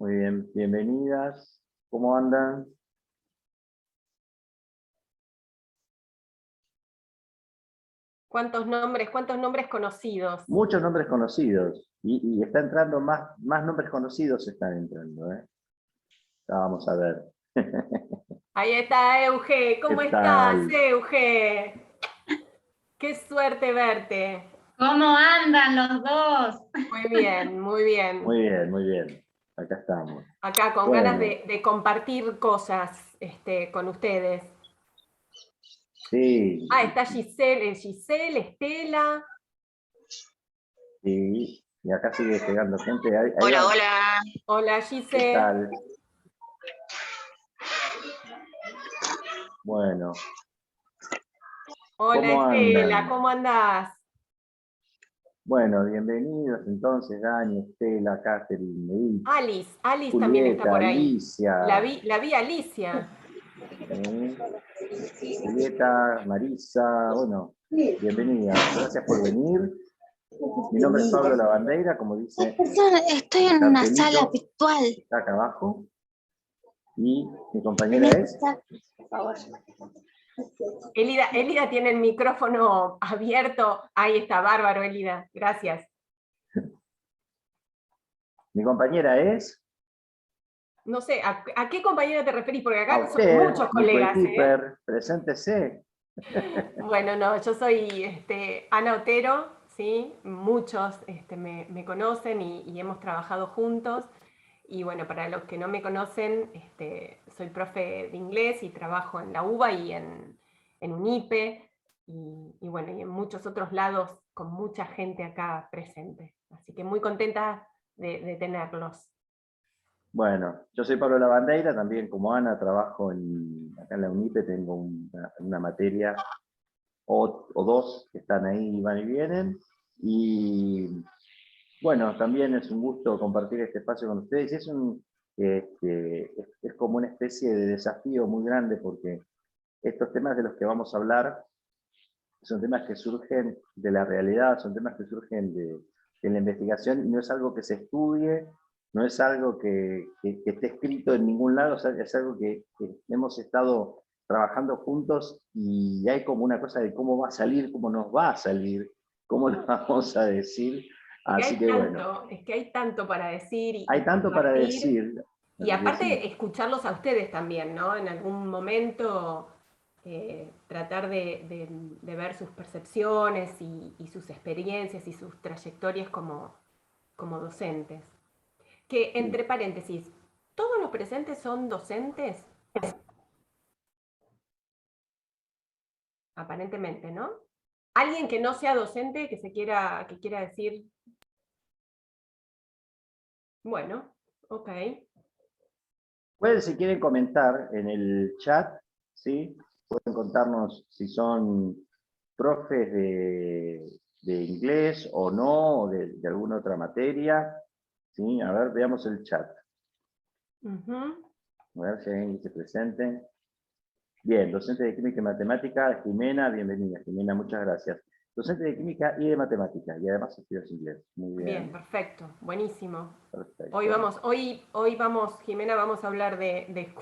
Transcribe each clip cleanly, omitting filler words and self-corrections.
Muy bien, bienvenidas. ¿Cómo andan? Cuántos nombres conocidos. Muchos nombres conocidos. Y está entrando más nombres conocidos están entrando, ¿eh? Ya vamos a ver. Ahí está Euge, ¿Qué ¿cómo estás, tal? Euge? Qué suerte verte. ¿Cómo andan los dos? Muy bien, muy bien. Muy bien, muy bien. Acá estamos. Acá con ganas Bueno, de compartir cosas con ustedes. sí, Ah, está Giselle, Estela. sí. Y acá sigue llegando gente. Ahí Hola, va. hola. Hola ¿Qué Giselle. tal? Bueno, Hola ¿cómo Estela, andan? ¿cómo andás? Bueno, bienvenidos entonces, Dani, Estela, Catherine, Edith, Alice también está Julieta, por ahí. La Alicia, vi a Alicia. Julieta, Marisa, bueno, bienvenida. Gracias por venir. Mi nombre es Pablo Lavandeira, como dice Estoy el en una sala cartelito, virtual. está acá abajo. Y mi compañera es... Por favor. Elida tiene el micrófono abierto. Ahí está, bárbaro, Elida. Gracias. Mi compañera es... No sé, ¿a qué compañera te referís? Porque A acá son usted, muchos mi colegas, ¿eh? coequiper, preséntese. Bueno, no, yo soy Ana Otero, ¿sí? Muchos me conocen y hemos trabajado juntos. Y bueno, para los que no me conocen, soy profe de inglés y trabajo en la UBA y en UNIPE. Y bueno, y en muchos otros lados con mucha gente acá presente. Así que muy contenta de tenerlos. Bueno, yo soy Pablo Lavandeira, también como Ana trabajo acá en la UNIPE, tengo una materia o dos que están ahí, van y vienen. Y bueno, también es un gusto compartir este espacio con ustedes. Es como una especie de desafío muy grande porque estos temas de los que vamos a hablar son temas que surgen de la realidad, son temas que surgen de la investigación y no es algo que se estudie, no es algo que esté escrito en ningún lado, o sea, es algo que hemos estado trabajando juntos y hay como una cosa de cómo va a salir, cómo nos va a salir, cómo lo vamos a decir. Así que bueno, Es que hay tanto para decir y hay tanto para compartir. decir. Y aparte, Decime. escucharlos a ustedes también, ¿no? En algún momento tratar de ver sus percepciones y sus experiencias y sus trayectorias como docentes. Que, entre paréntesis, ¿todos los presentes son docentes? Aparentemente, ¿no? ¿Alguien que no sea docente que quiera decir, bueno, ok. Pueden, si quieren, comentar en el chat, ¿sí? Pueden contarnos si son profes de inglés o no, o de alguna otra materia. ¿Sí? A ver, veamos el chat. A ver si hay alguien que se presente. Bien, docente de Química y Matemática, Jimena, bienvenida. Jimena, muchas gracias. Docente de Química y de Matemática, y además estudias inglés. Muy bien. Bien, perfecto, buenísimo. Perfecto. Hoy vamos, Jimena, vamos a hablar de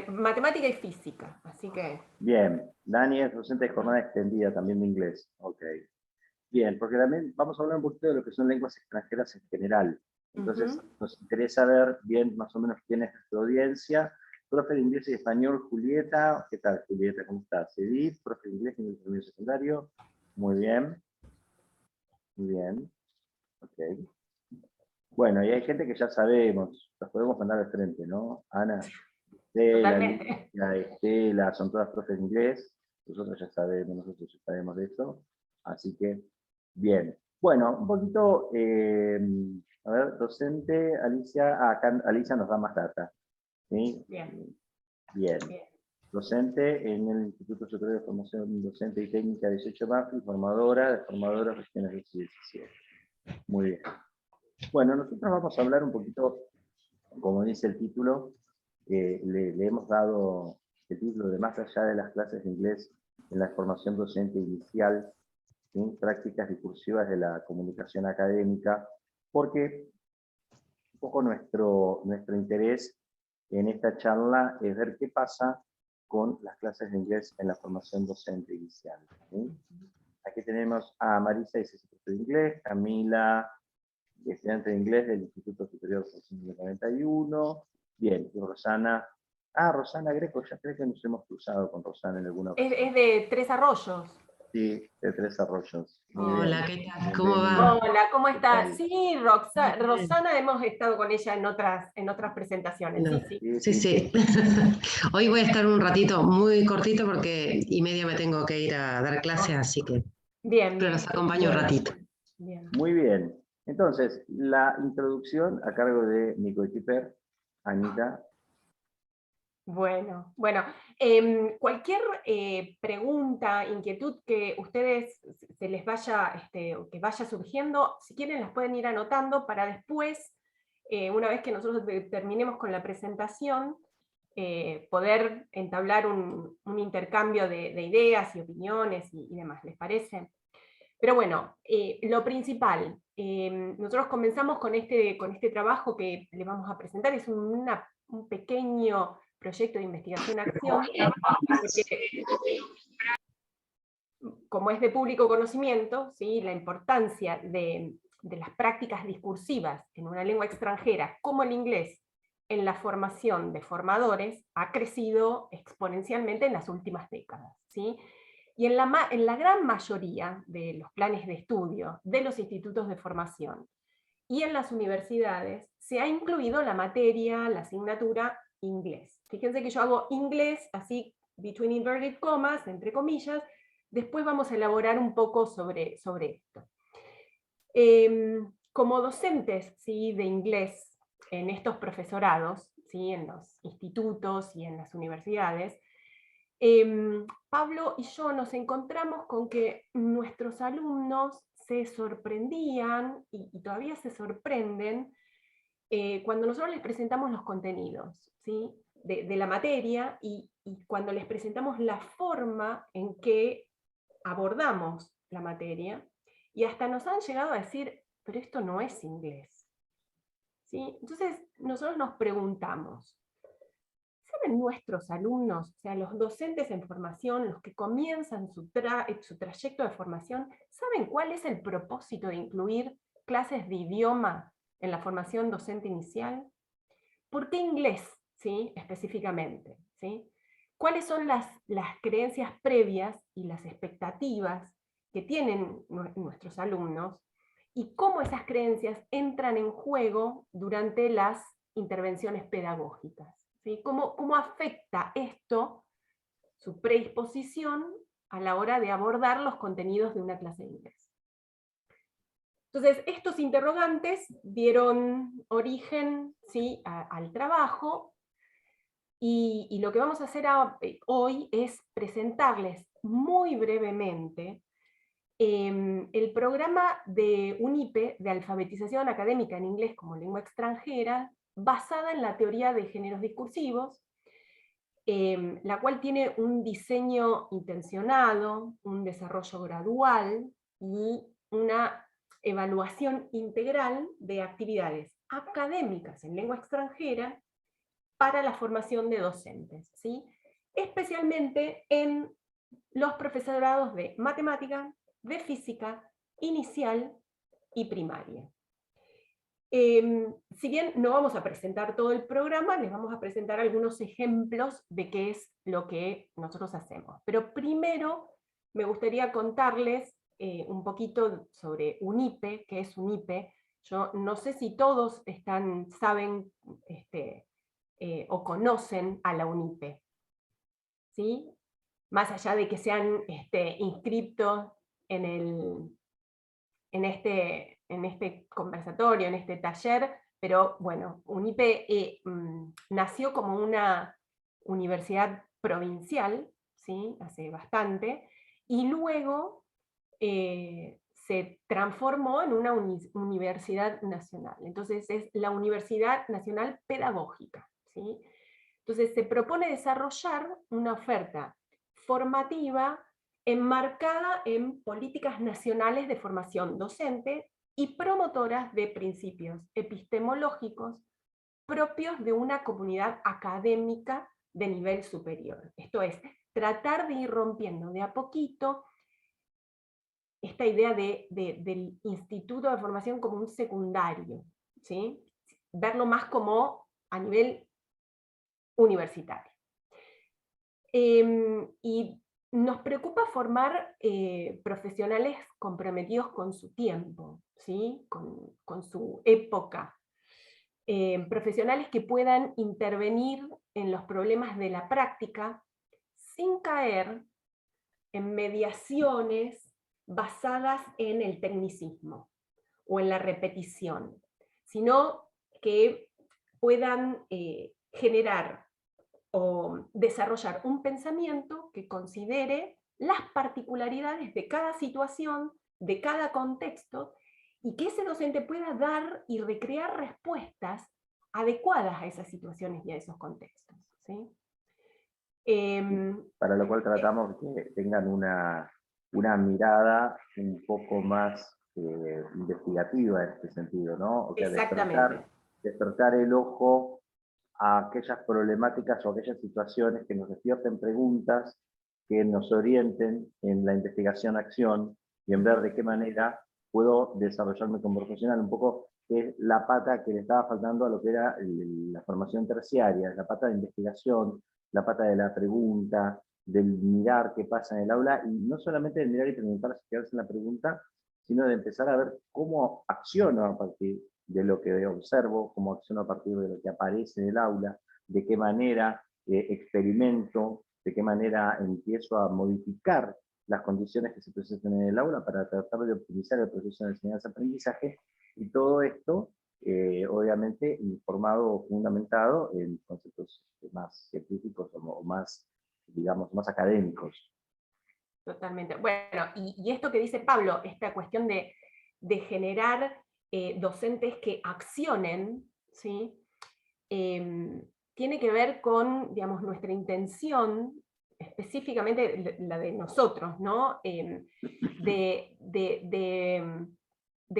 matemática y física, así que... Bien, Dani es docente de jornada extendida también de inglés. Ok. Bien, porque también vamos a hablar un poquito de lo que son lenguas extranjeras en general. Entonces, nos interesa ver bien más o menos quién es nuestra audiencia. Profe de inglés y español, Julieta. ¿Qué tal, Julieta? ¿Cómo estás? Edith, profe de inglés en el primer secundario. Muy bien. Muy bien. Ok. Bueno, y hay gente que ya sabemos, los podemos mandar al frente, ¿no? Ana, Estela, Totalmente. Alicia, Estela, son todas profes de inglés. Nosotros ya sabemos de eso. Así que, bien. Bueno, un poquito, a ver, docente, Alicia, acá Alicia nos da más data. ¿Sí? Bien, Bien. bien. Docente en el Instituto Superior de Formación Docente y Técnica 18 MAFI, formadora de formadoras regiones de 17. Muy bien. Bueno, nosotros vamos a hablar un poquito, como dice el título, le hemos dado el título de Más allá de las clases de inglés en la formación docente inicial, ¿sí? Prácticas discursivas de la comunicación académica, porque poco nuestro interés en esta charla es ver qué pasa con las clases de inglés en la formación docente inicial, ¿sí? Aquí tenemos a Marisa, estudiante de inglés, Camila, estudiante de inglés del Instituto Superior 1991, bien, y Rosana, Rosana Greco, ya creo que nos hemos cruzado con Rosana en alguna ocasión. Es de Tres Arroyos. Sí, de Tres Arroyos. Hola, ¿qué tal? ¿Cómo Bienvenida. va? Hola, ¿cómo estás? tal? Sí, Rosana, hemos estado con ella en otras presentaciones. No. Sí, sí. Sí, sí. Hoy voy a estar un ratito muy cortito porque y media me tengo que ir a dar clases, así que Bien, pero bien. los acompaño un ratito. Bien. Muy bien. Entonces, la introducción a cargo de mi coequiper, Anita. Bueno, cualquier pregunta, inquietud que ustedes se les vaya, o que vaya surgiendo, si quieren las pueden ir anotando para después, una vez que nosotros terminemos con la presentación, poder entablar un intercambio de ideas y opiniones y demás, ¿les parece? Pero bueno, lo principal, nosotros comenzamos con este trabajo que le vamos a presentar, es un pequeño proyecto de investigación-acción, porque como es de público conocimiento, ¿sí? La importancia de las prácticas discursivas en una lengua extranjera, como el inglés, en la formación de formadores, ha crecido exponencialmente en las últimas décadas, ¿sí? Y en la gran mayoría de los planes de estudio, de los institutos de formación y en las universidades, se ha incluido la materia, la asignatura inglés. Fíjense que yo hago inglés, así, between inverted commas, entre comillas, después vamos a elaborar un poco sobre esto. Como docentes, ¿sí?, de inglés en estos profesorados, ¿sí?, en los institutos y en las universidades, Pablo y yo nos encontramos con que nuestros alumnos se sorprendían, y todavía se sorprenden, cuando nosotros les presentamos los contenidos, ¿sí?, de la materia, y cuando les presentamos la forma en que abordamos la materia, y hasta nos han llegado a decir, pero esto no es inglés, ¿sí? Entonces nosotros nos preguntamos, ¿saben nuestros alumnos, o sea, los docentes en formación, los que comienzan su trayecto de formación, saben cuál es el propósito de incluir clases de idioma en la formación docente inicial? ¿Por qué inglés, ¿sí?, específicamente? ¿Sí? ¿Cuáles son las creencias previas y las expectativas que tienen nuestros alumnos? Y cómo esas creencias entran en juego durante las intervenciones pedagógicas, ¿sí? ¿Cómo afecta esto su predisposición a la hora de abordar los contenidos de una clase de inglés? Entonces, estos interrogantes dieron origen, ¿sí?, al trabajo, y lo que vamos a hacer hoy es presentarles muy brevemente el programa de UNIPE de alfabetización académica en inglés como lengua extranjera, basada en la teoría de géneros discursivos, la cual tiene un diseño intencionado, un desarrollo gradual y una evaluación integral de actividades académicas en lengua extranjera para la formación de docentes, ¿sí?, especialmente en los profesorados de matemática, de física, inicial y primaria. Si bien no vamos a presentar todo el programa, les vamos a presentar algunos ejemplos de qué es lo que nosotros hacemos. Pero primero me gustaría contarles un poquito sobre UNIPE, qué es UNIPE. Yo no sé si todos saben o conocen a la UNIPE, ¿sí? Más allá de que se han inscrito en este conversatorio, en este taller, pero bueno, UNIPE nació como una universidad provincial, ¿sí?, hace bastante, y luego se transformó en una universidad nacional. Entonces es la Universidad Nacional Pedagógica, ¿sí? Entonces se propone desarrollar una oferta formativa enmarcada en políticas nacionales de formación docente y promotoras de principios epistemológicos propios de una comunidad académica de nivel superior. Esto es, tratar de ir rompiendo de a poquito esta idea del instituto de formación como un secundario, ¿sí? Verlo más como a nivel universitario. Y nos preocupa formar profesionales comprometidos con su tiempo, ¿sí? con su época. Profesionales que puedan intervenir en los problemas de la práctica sin caer en mediaciones basadas en el tecnicismo o en la repetición, sino que puedan generar o desarrollar un pensamiento que considere las particularidades de cada situación, de cada contexto, y que ese docente pueda dar y recrear respuestas adecuadas a esas situaciones y a esos contextos, ¿sí? Para lo cual tratamos que tengan una mirada un poco más investigativa en este sentido, ¿no? O sea, Exactamente. despertar el ojo a aquellas problemáticas o aquellas situaciones que nos despierten preguntas, que nos orienten en la investigación-acción y en ver de qué manera puedo desarrollarme como profesional. Un poco es la pata que le estaba faltando a lo que era la formación terciaria, la pata de investigación, la pata de la pregunta, del mirar qué pasa en el aula, y no solamente de mirar y preguntar, quedarse en la pregunta, sino de empezar a ver cómo acciono a partir de lo que observo, cómo acciono a partir de lo que aparece en el aula, de qué manera experimento, de qué manera empiezo a modificar las condiciones que se presentan en el aula para tratar de optimizar el proceso de enseñanza-aprendizaje, y todo esto, obviamente, informado, fundamentado en conceptos más científicos o más, digamos, más académicos. Totalmente. Bueno, y esto que dice Pablo, esta cuestión de generar docentes que accionen, ¿sí? Tiene que ver con, digamos, nuestra intención, específicamente la de nosotros, ¿no? De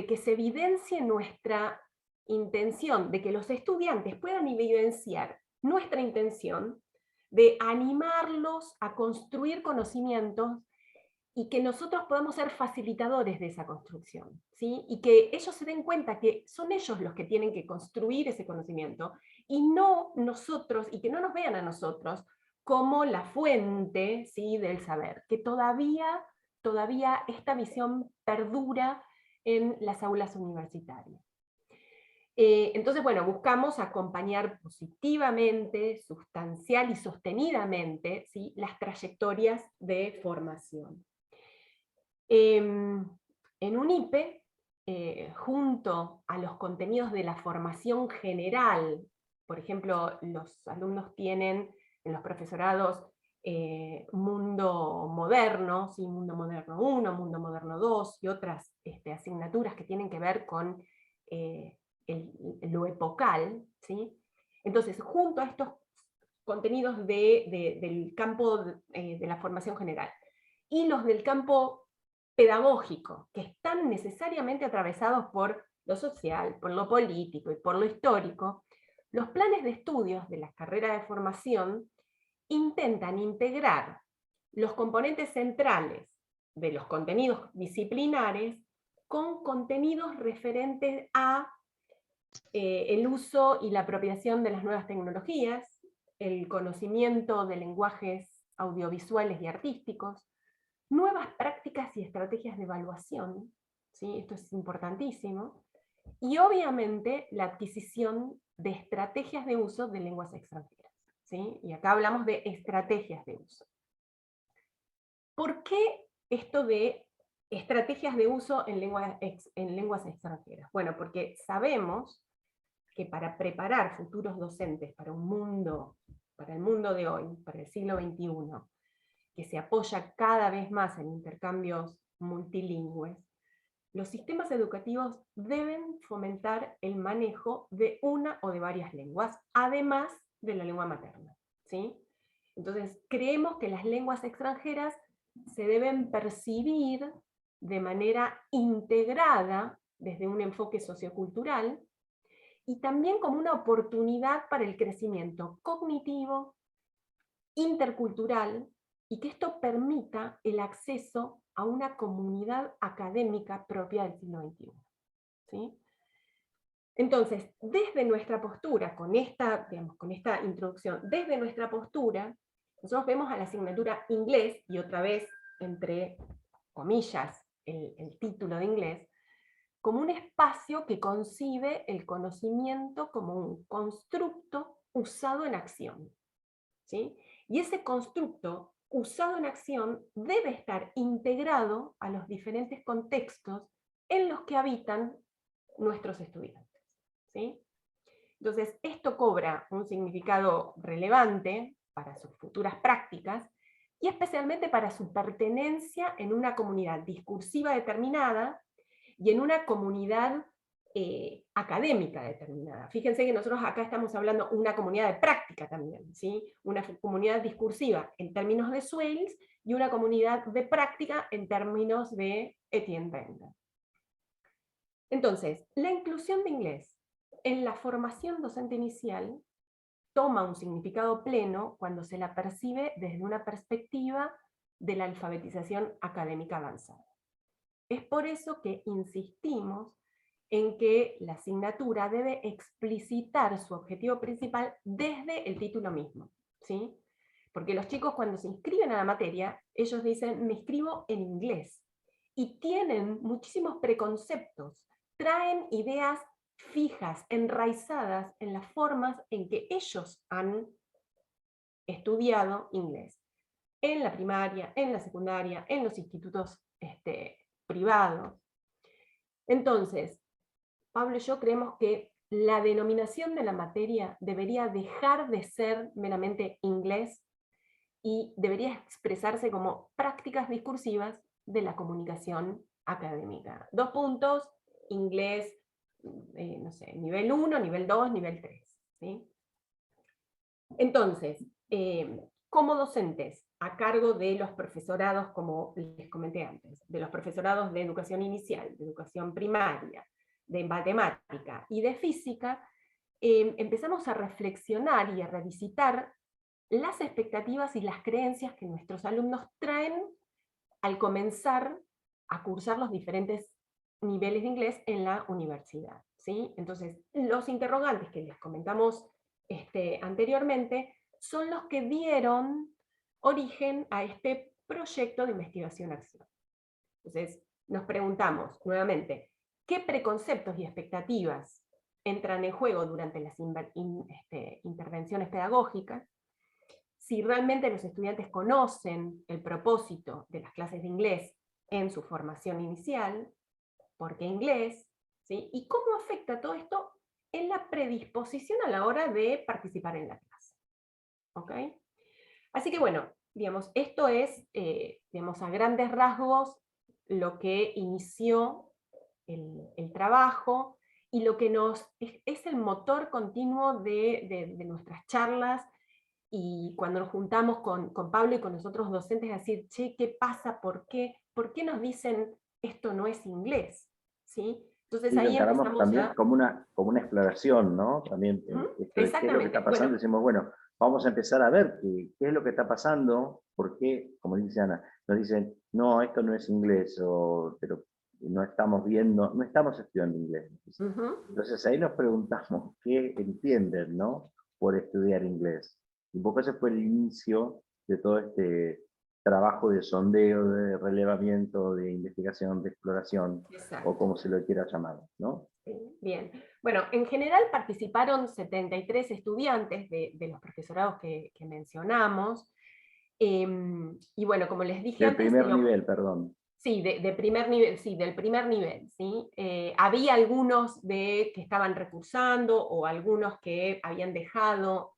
que se evidencie nuestra intención, de que los estudiantes puedan evidenciar nuestra intención de animarlos a construir conocimientos y que nosotros podamos ser facilitadores de esa construcción, ¿sí? Y que ellos se den cuenta que son ellos los que tienen que construir ese conocimiento y no nosotros, y que no nos vean a nosotros como la fuente, ¿sí?, del saber, que todavía esta visión perdura en las aulas universitarias. Entonces, bueno, buscamos acompañar positivamente, sustancial y sostenidamente, ¿sí?, las trayectorias de formación. En UNIPE, junto a los contenidos de la formación general, por ejemplo, los alumnos tienen en los profesorados Mundo Moderno, ¿sí? Mundo Moderno 1, Mundo Moderno 2 y otras asignaturas que tienen que ver con lo epocal, ¿sí? Entonces, junto a estos contenidos del campo de la formación general y los del campo pedagógico, que están necesariamente atravesados por lo social, por lo político y por lo histórico, los planes de estudios de las carreras de formación intentan integrar los componentes centrales de los contenidos disciplinares con contenidos referentes a el uso y la apropiación de las nuevas tecnologías, el conocimiento de lenguajes audiovisuales y artísticos, nuevas prácticas y estrategias de evaluación, ¿sí? Esto es importantísimo, y obviamente la adquisición de estrategias de uso de lenguas extranjeras, ¿sí? Y acá hablamos de estrategias de uso. ¿Por qué esto de estrategias de uso en lenguas extranjeras? Bueno, porque sabemos que para preparar futuros docentes para el mundo de hoy, para el siglo XXI, que se apoya cada vez más en intercambios multilingües, los sistemas educativos deben fomentar el manejo de una o de varias lenguas, además de la lengua materna, ¿sí? Entonces, creemos que las lenguas extranjeras se deben percibir de manera integrada desde un enfoque sociocultural, y también como una oportunidad para el crecimiento cognitivo, intercultural, y que esto permita el acceso a una comunidad académica propia del siglo XXI. ¿Sí? Entonces, desde nuestra postura, con esta introducción, desde nuestra postura, nosotros vemos a la asignatura inglés, y otra vez, entre comillas, el título de inglés, como un espacio que concibe el conocimiento como un constructo usado en acción. ¿Sí? Y ese constructo usado en acción debe estar integrado a los diferentes contextos en los que habitan nuestros estudiantes. ¿Sí? Entonces, esto cobra un significado relevante para sus futuras prácticas, y especialmente para su pertenencia en una comunidad discursiva determinada y en una comunidad académica determinada. Fíjense que nosotros acá estamos hablando de una comunidad de práctica también, ¿sí? Una comunidad discursiva en términos de Swales y una comunidad de práctica en términos de Etienne Benda. Entonces, la inclusión de inglés en la formación docente inicial toma un significado pleno cuando se la percibe desde una perspectiva de la alfabetización académica avanzada. Es por eso que insistimos en que la asignatura debe explicitar su objetivo principal desde el título mismo, ¿sí? Porque los chicos, cuando se inscriben a la materia, ellos dicen, me inscribo en inglés, y tienen muchísimos preconceptos, traen ideas fijas, enraizadas en las formas en que ellos han estudiado inglés, en la primaria, en la secundaria, en los institutos privados. Entonces, Pablo y yo creemos que la denominación de la materia debería dejar de ser meramente inglés y debería expresarse como prácticas discursivas de la comunicación académica. 2 puntos, inglés, no sé, nivel 1, nivel 2, nivel 3. ¿Sí? Entonces, como docentes a cargo de los profesorados, como les comenté antes, de los profesorados de educación inicial, de educación primaria, de matemática y de física, empezamos a reflexionar y a revisitar las expectativas y las creencias que nuestros alumnos traen al comenzar a cursar los diferentes niveles de inglés en la universidad. ¿Sí? Entonces, los interrogantes que les comentamos anteriormente son los que dieron origen a este proyecto de investigación-acción. Entonces, nos preguntamos nuevamente, ¿qué preconceptos y expectativas entran en juego durante las intervenciones pedagógicas? Si realmente los estudiantes conocen el propósito de las clases de inglés en su formación inicial, ¿por qué inglés? ¿Sí? ¿Y cómo afecta todo esto en la predisposición a la hora de participar en la clase? ¿Ok? Así que bueno, digamos, esto es, digamos, a grandes rasgos lo que inició el trabajo, y lo que es el motor continuo de nuestras charlas, y cuando nos juntamos con Pablo y con los otros docentes a decir, che, ¿qué pasa? ¿Por qué nos dicen esto no es inglés? ¿Sí? Entonces Y lo ahí encaramos empezamos también a... como una exploración, ¿no? También, esto de qué es lo que Exactamente. está pasando, Bueno, decimos, bueno, vamos a empezar a ver qué es lo que está pasando, por qué, como dice Ana, nos dicen, no, esto no es inglés, pero no estamos viendo, no estamos estudiando inglés. Entonces ahí nos preguntamos qué entienden, ¿no? Por estudiar inglés. Y un poco ese fue el inicio de todo este trabajo de sondeo, de relevamiento, de investigación, de exploración, exacto. o como se lo quiera llamar, ¿no? Bien. Bueno, en general participaron 73 estudiantes de los profesorados que mencionamos. Y bueno, como les dije Del antes... primer nivel, perdón. Sí, de primer nivel, sí, del primer nivel, ¿sí? Había algunos que estaban recursando, o algunos que habían dejado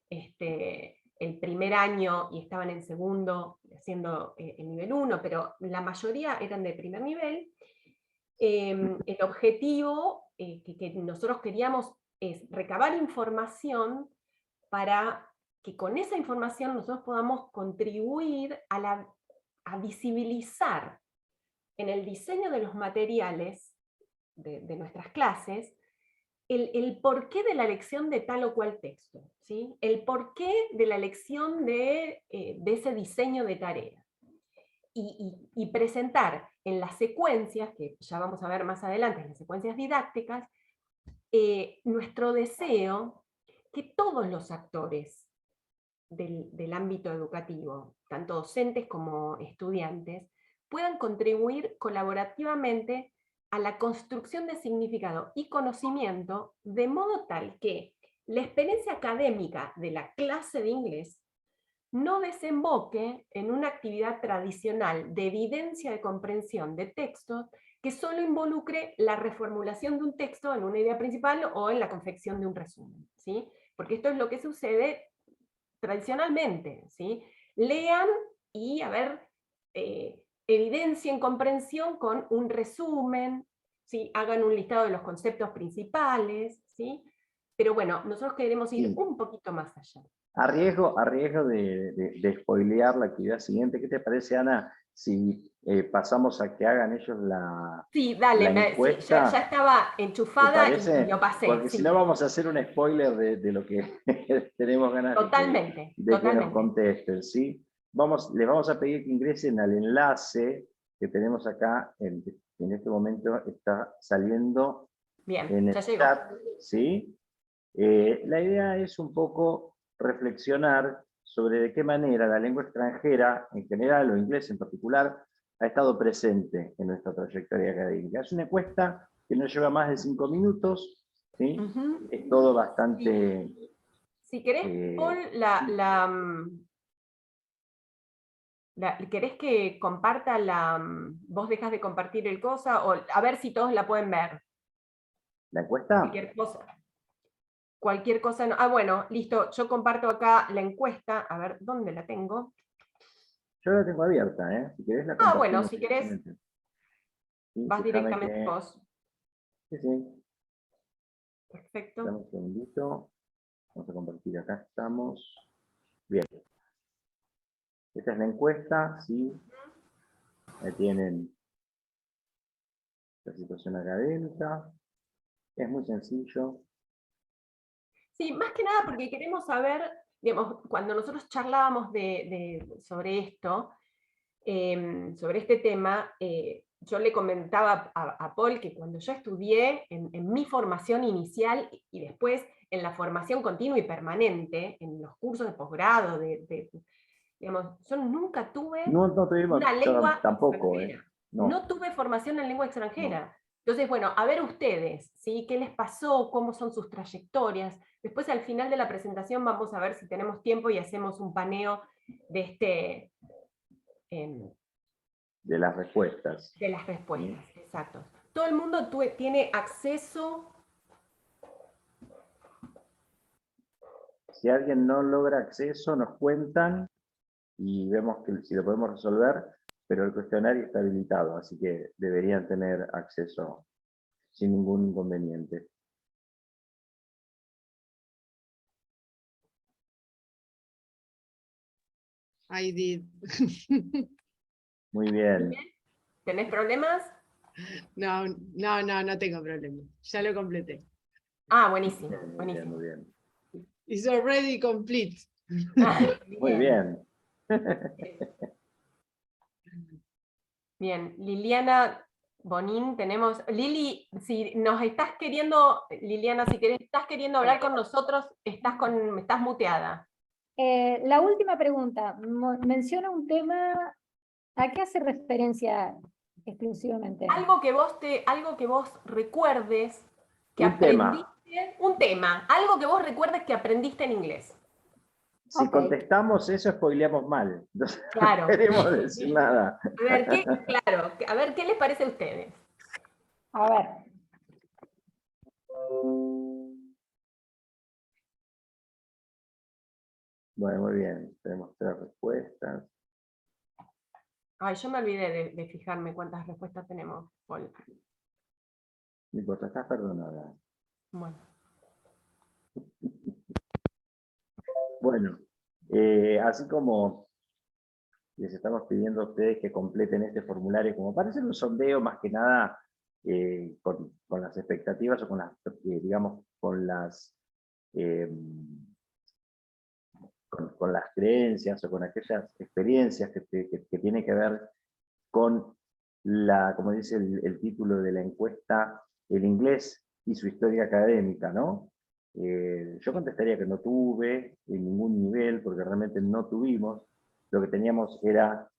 el primer año y estaban en segundo haciendo el nivel 1, pero la mayoría eran de primer nivel. El objetivo que nosotros queríamos es recabar información para que con esa información nosotros podamos contribuir a visibilizar en el diseño de los materiales de nuestras clases, el porqué de la elección de tal o cual texto, ¿sí? El porqué de la elección de ese diseño de tarea. Y presentar en las secuencias, que ya vamos a ver más adelante, en las secuencias didácticas, nuestro deseo que todos los actores del ámbito educativo, tanto docentes como estudiantes, puedan contribuir colaborativamente a la construcción de significado y conocimiento, de modo tal que la experiencia académica de la clase de inglés no desemboque en una actividad tradicional de evidencia de comprensión de textos que solo involucre la reformulación de un texto en una idea principal o en la confección de un resumen, ¿sí? Porque esto es lo que sucede tradicionalmente, ¿sí? Lean y, a ver, evidencien comprensión con un resumen, ¿sí? Hagan un listado de los conceptos principales, ¿sí? Pero bueno, nosotros queremos ir un poquito más allá. A riesgo de spoilear la actividad siguiente, ¿qué te parece, Ana, si pasamos a que hagan ellos Sí, dale, la encuesta? sí, ya estaba enchufada y lo pasé. Porque sí. si no vamos a hacer un spoiler de lo que tenemos ganas Totalmente, de que totalmente. nos contesten, ¿sí? Les vamos a pedir que ingresen al enlace que tenemos acá, en este momento está saliendo Bien, en ya el llegó. chat, ¿sí? La idea es un poco reflexionar sobre de qué manera la lengua extranjera en general, o inglés en particular, ha estado presente en nuestra trayectoria académica. Es una encuesta que no lleva más de 5 minutos, ¿sí? Es todo bastante... Si querés, Paul, ¿querés que comparta vos dejas de compartir el cosa? O a ver si todos la pueden ver. ¿La encuesta? Cualquier cosa no. Ah, bueno, listo. Yo comparto acá la encuesta. A ver, ¿dónde la tengo? Yo la tengo abierta, ¿eh? Si querés la Ah, bueno, compartimos. si querés, ¿Sí? vas directamente que... vos. Sí, sí. Perfecto. Dame un segundito. Vamos a compartir, acá estamos. Bien. Esta es la encuesta, ¿sí? Ahí tienen la situación académica. Es muy sencillo. Sí, más que nada porque queremos saber, digamos, cuando nosotros charlábamos sobre esto, sobre este tema, yo le comentaba a Paul que cuando yo estudié en mi formación inicial y después en la formación continua y permanente, en los cursos de posgrado, digamos, yo nunca tuve No tuvimos, una lengua tampoco, extranjera. No. No tuve formación en lengua extranjera. No. Entonces, bueno, a ver ustedes, ¿sí? ¿Qué les pasó? ¿Cómo son sus trayectorias? Después, al final de la presentación, vamos a ver si tenemos tiempo y hacemos un paneo de de las respuestas. De las respuestas, ¿sí? Exacto. Todo el mundo tiene acceso. Si alguien no logra acceso, nos cuentan y vemos si lo podemos resolver, pero el cuestionario está habilitado, así que deberían tener acceso sin ningún inconveniente. I did. Muy bien. ¿Tenés problemas? No tengo problema. Ya lo completé. Ah, buenísimo, Bien, buenísimo. muy bien. It's already complete. Muy bien. Bien, Liliana Bonín, tenemos. Lili, si nos estás queriendo, Liliana, si estás queriendo hablar con nosotros, estás muteada. La última pregunta, menciona un tema, ¿a qué hace referencia exclusivamente? Algo que vos recuerdes que Un aprendiste, tema. un tema, algo que vos recuerdes que aprendiste en inglés. Si Ok. contestamos eso, spoileamos mal. Entonces, Claro. no queremos decir nada. A ver, ¿qué les parece a ustedes? A ver. Bueno, muy bien. Tenemos 3 respuestas. Ay, yo me olvidé de fijarme cuántas respuestas tenemos, Paul. No importa, estás perdonada. Bueno. Bueno, así como les estamos pidiendo a ustedes que completen este formulario, como para hacer un sondeo más que nada con las expectativas o con las, digamos, con las con las creencias o con aquellas experiencias que tienen que ver con como dice el título de la encuesta, el inglés y su historia académica, ¿no? Yo contestaría que no tuve en ningún nivel, porque realmente no tuvimos. Lo que teníamos era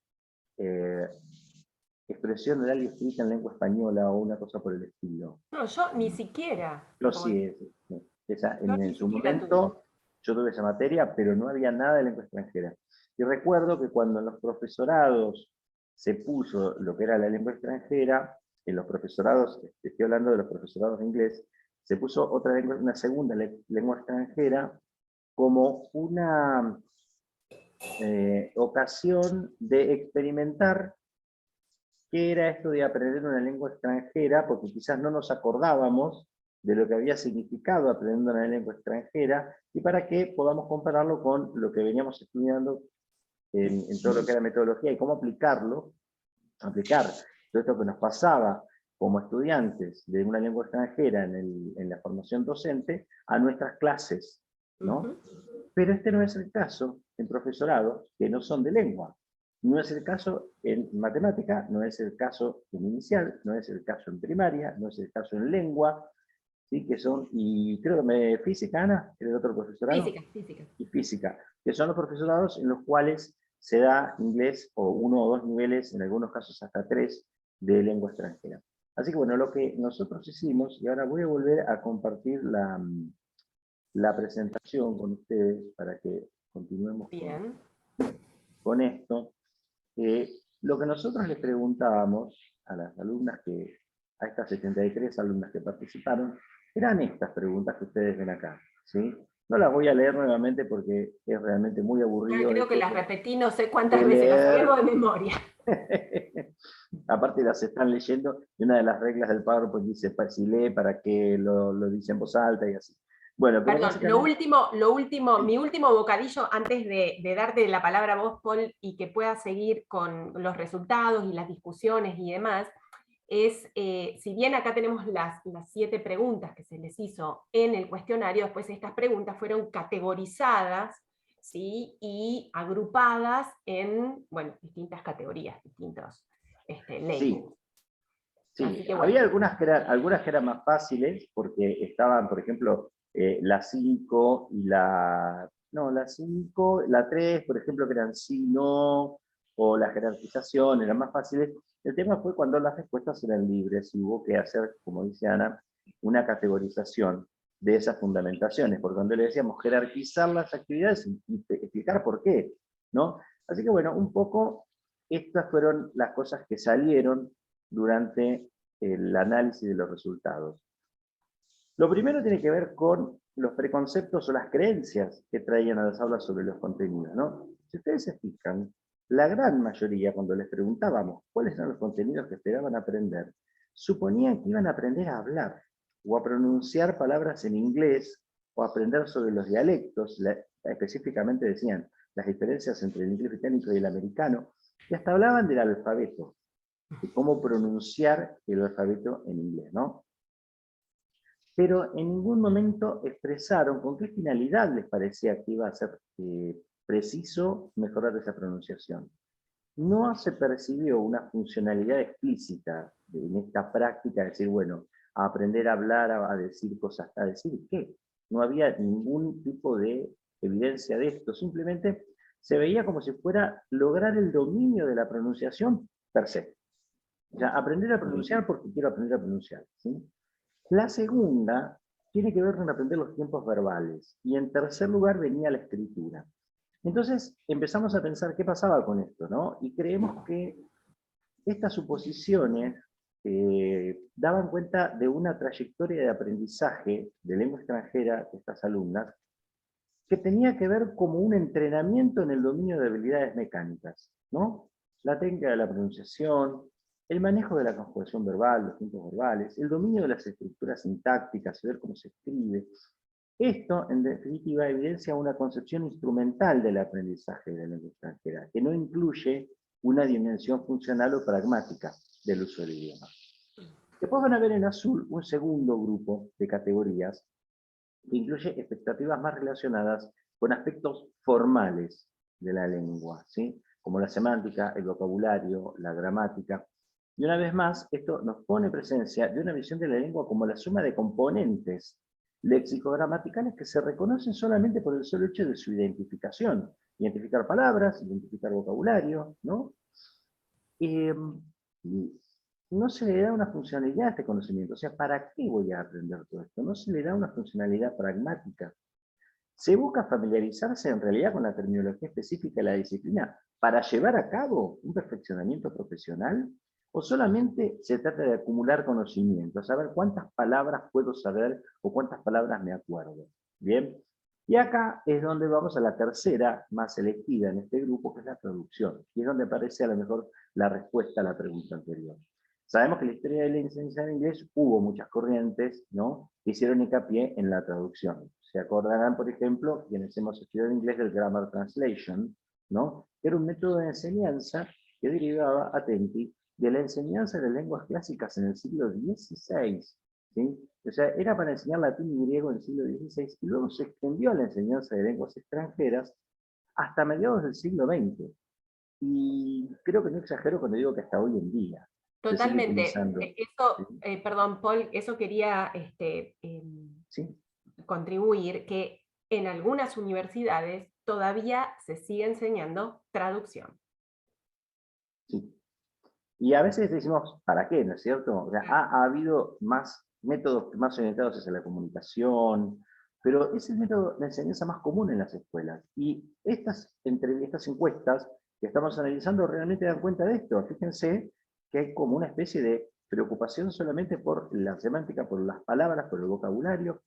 expresión oral y escrita en lengua española o una cosa por el estilo. No, yo ni siquiera. Yo sí, Yo ni en su siquiera momento yo tuve esa materia, pero no había nada de lengua extranjera. Y recuerdo que cuando en los profesorados se puso lo que era la lengua extranjera, en los profesorados, estoy hablando de los profesorados de inglés, se puso una segunda lengua extranjera como una ocasión de experimentar qué era esto de aprender una lengua extranjera, porque quizás no nos acordábamos de lo que había significado aprender una lengua extranjera, y para que podamos compararlo con lo que veníamos estudiando en todo lo que era metodología y cómo aplicar todo esto que nos pasaba como estudiantes de una lengua extranjera en la formación docente a nuestras clases, ¿no? Pero este no es el caso en profesorados que no son de lengua. No es el caso en matemática, no es el caso en inicial, no es el caso en primaria, no es el caso en lengua, ¿sí? Que son, y creo que física, Ana, el otro profesorado. Física. Y física, que son los profesorados en los cuales se da inglés o 1 o 2 niveles, en algunos casos hasta 3, de lengua extranjera. Así que bueno, lo que nosotros hicimos, y ahora voy a volver a compartir la presentación con ustedes para que continuemos con esto. Lo que nosotros les preguntábamos a las alumnas a estas 73 alumnas que participaron, eran estas preguntas que ustedes ven acá, ¿sí? No las voy a leer nuevamente porque es realmente muy aburrido. Creo que las repetí no sé cuántas veces, las sabemos de memoria. Aparte las están leyendo, y una de las reglas del PowerPoint dice, si lee, para que lo dice en voz alta y así. Bueno, pero perdón, lo último, mi último bocadillo antes de darte la palabra a vos, Paul, y que puedas seguir con los resultados y las discusiones y demás, es, si bien acá tenemos las 7 preguntas que se les hizo en el cuestionario, después estas preguntas fueron categorizadas, ¿sí? Y agrupadas en, bueno, distintas categorías, distintos labels. Sí, había algunas que eran más fáciles, porque estaban, por ejemplo, la 5 y la 5, la 3, por ejemplo, que eran sí, no, o la jerarquización, eran más fáciles. El tema fue cuando las respuestas eran libres y hubo que hacer, como dice Ana, una categorización de esas fundamentaciones, porque cuando le decíamos jerarquizar las actividades y explicar por qué, ¿no? Así que bueno, un poco estas fueron las cosas que salieron durante el análisis de los resultados. Lo primero tiene que ver con los preconceptos o las creencias que traían a las aulas sobre los contenidos, ¿no? Si ustedes se fijan, la gran mayoría, cuando les preguntábamos cuáles eran los contenidos que esperaban aprender, suponían que iban a aprender a hablar, o a pronunciar palabras en inglés, o a aprender sobre los dialectos, específicamente decían las diferencias entre el inglés británico y el americano, y hasta hablaban del alfabeto, de cómo pronunciar el alfabeto en inglés, ¿no? Pero en ningún momento expresaron con qué finalidad les parecía que iba a ser preciso mejorar esa pronunciación. No se percibió una funcionalidad explícita en esta práctica de decir, bueno, a aprender a hablar, a decir cosas, ¿a decir qué? No había ningún tipo de evidencia de esto, simplemente se veía como si fuera lograr el dominio de la pronunciación per se. O sea, aprender a pronunciar porque quiero aprender a pronunciar, ¿sí? La segunda tiene que ver con aprender los tiempos verbales. Y en tercer lugar venía la escritura. Entonces empezamos a pensar qué pasaba con esto, ¿no? Y creemos que estas suposiciones daban cuenta de una trayectoria de aprendizaje de lengua extranjera de estas alumnas que tenía que ver como un entrenamiento en el dominio de habilidades mecánicas, ¿no? La técnica de la pronunciación, el manejo de la conjugación verbal, los tiempos verbales, el dominio de las estructuras sintácticas, ver cómo se escribe. Esto, en definitiva, evidencia una concepción instrumental del aprendizaje de la lengua extranjera, que no incluye una dimensión funcional o pragmática del uso del idioma. Después van a ver en azul un segundo grupo de categorías que incluye expectativas más relacionadas con aspectos formales de la lengua, ¿sí? Como la semántica, el vocabulario, la gramática. Y una vez más, esto nos pone en presencia de una visión de la lengua como la suma de componentes léxico-gramaticales que se reconocen solamente por el solo hecho de su identificación. Identificar palabras, identificar vocabulario, ¿no? Y no se le da una funcionalidad a este conocimiento. O sea, ¿para qué voy a aprender todo esto? No se le da una funcionalidad pragmática. Se busca familiarizarse en realidad con la terminología específica de la disciplina para llevar a cabo un perfeccionamiento profesional, o solamente se trata de acumular conocimiento, saber cuántas palabras puedo saber o cuántas palabras me acuerdo. Bien, y acá es donde vamos a la tercera más elegida en este grupo, que es la traducción, y es donde aparece a lo mejor la respuesta a la pregunta anterior. Sabemos que en la historia de la enseñanza de inglés hubo muchas corrientes, ¿no?, que hicieron hincapié en la traducción. Se acordarán, por ejemplo, quienes hemos estudiado inglés, del Grammar Translation, ¿no?, que era un método de enseñanza que derivaba, atenti, de la enseñanza de lenguas clásicas en el siglo XVI. ¿Sí? O sea, era para enseñar latín y griego en el siglo XVI, y luego se extendió a la enseñanza de lenguas extranjeras hasta mediados del siglo XX. Y creo que no exagero cuando digo que hasta hoy en día se sigue Totalmente. utilizando. Eso, ¿Sí? perdón, Paul, eso quería ¿Sí? contribuir, que en algunas universidades todavía se sigue enseñando traducción. Sí. Y a veces decimos, ¿para qué? ¿No es cierto? O sea, ha habido más métodos más orientados hacia la comunicación, pero es el método de enseñanza más común en las escuelas. Y entre estas encuestas que estamos analizando realmente dan cuenta de esto. Fíjense que hay como una especie de preocupación solamente por la semántica, por las palabras, por el vocabulario.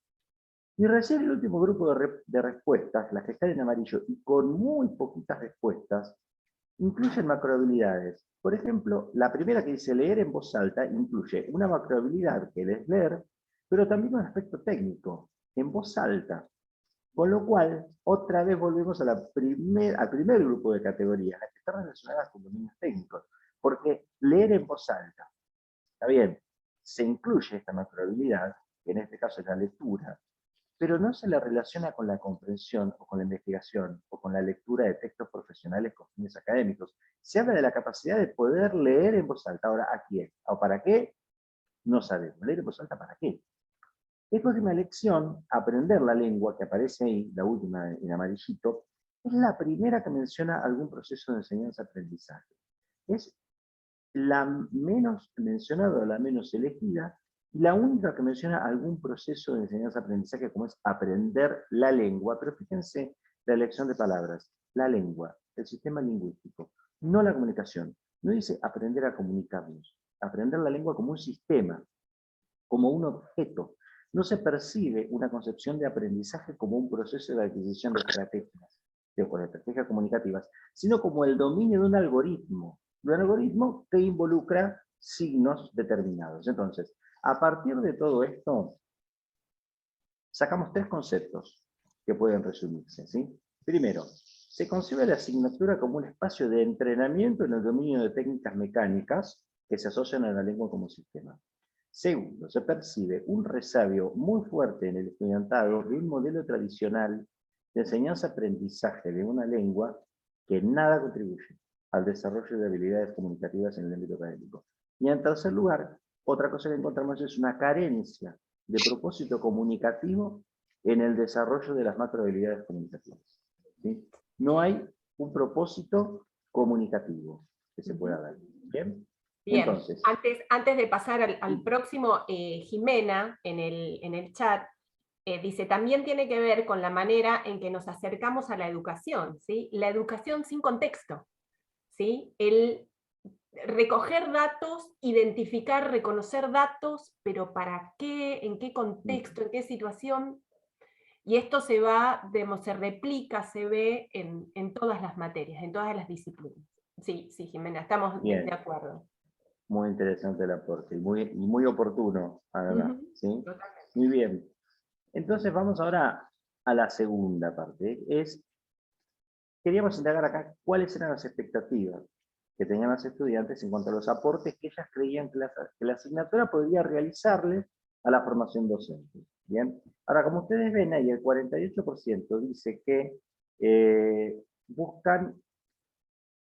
Y recién el último grupo de respuestas, las que están en amarillo, y con muy poquitas respuestas, incluyen macrohabilidades. Por ejemplo, la primera, que dice leer en voz alta, incluye una macrohabilidad que es leer, pero también un aspecto técnico, en voz alta. Con lo cual, otra vez volvemos a al primer grupo de categorías, las que están relacionadas con dominios técnicos. Porque leer en voz alta, está bien, se incluye esta macrohabilidad, que en este caso es la lectura, pero no se la relaciona con la comprensión o con la investigación o con la lectura de textos profesionales con fines académicos. Se habla de la capacidad de poder leer en voz alta. Ahora, ¿a quién? ¿O para qué? No sabemos. ¿Leer en voz alta para qué? Esta última lección, aprender la lengua, que aparece ahí, la última en amarillito, es la primera que menciona algún proceso de enseñanza-aprendizaje. Es la menos mencionada, la menos elegida, y la única que menciona algún proceso de enseñanza-aprendizaje, como es aprender la lengua. Pero fíjense la elección de palabras: la lengua, el sistema lingüístico, no la comunicación. No dice aprender a comunicarnos, aprender la lengua como un sistema, como un objeto. No se percibe una concepción de aprendizaje como un proceso de adquisición de estrategias, de estrategias comunicativas, sino como el dominio de un algoritmo que involucra signos determinados. Entonces, a partir de todo esto, sacamos tres conceptos que pueden resumirse, ¿sí? Primero, se concibe la asignatura como un espacio de entrenamiento en el dominio de técnicas mecánicas que se asocian a la lengua como sistema. Segundo, se percibe un resabio muy fuerte en el estudiantado de un modelo tradicional de enseñanza-aprendizaje de una lengua que nada contribuye al desarrollo de habilidades comunicativas en el ámbito académico. Y en tercer lugar, otra cosa que encontramos es una carencia de propósito comunicativo en el desarrollo de las macrohabilidades comunicativas. ¿Sí? No hay un propósito comunicativo que se pueda dar. ¿Bien? Bien, entonces, antes de pasar al próximo, Jimena, en el chat, dice, también tiene que ver con la manera en que nos acercamos a la educación, ¿sí? La educación sin contexto, ¿sí? El recoger datos, identificar, reconocer datos, pero ¿para qué? ¿En qué contexto? ¿En qué situación? Y esto se replica, se ve en todas las materias, en todas las disciplinas. Sí, sí, Jimena, estamos de acuerdo. Muy interesante el aporte y muy oportuno, además. ¿Sí? Muy bien. Entonces vamos ahora a la segunda parte. Queríamos indagar acá cuáles eran las expectativas que tenían los estudiantes en cuanto a los aportes que ellas creían que la asignatura podría realizarles a la formación docente. Bien, ahora como ustedes ven ahí, el 48% dice que buscan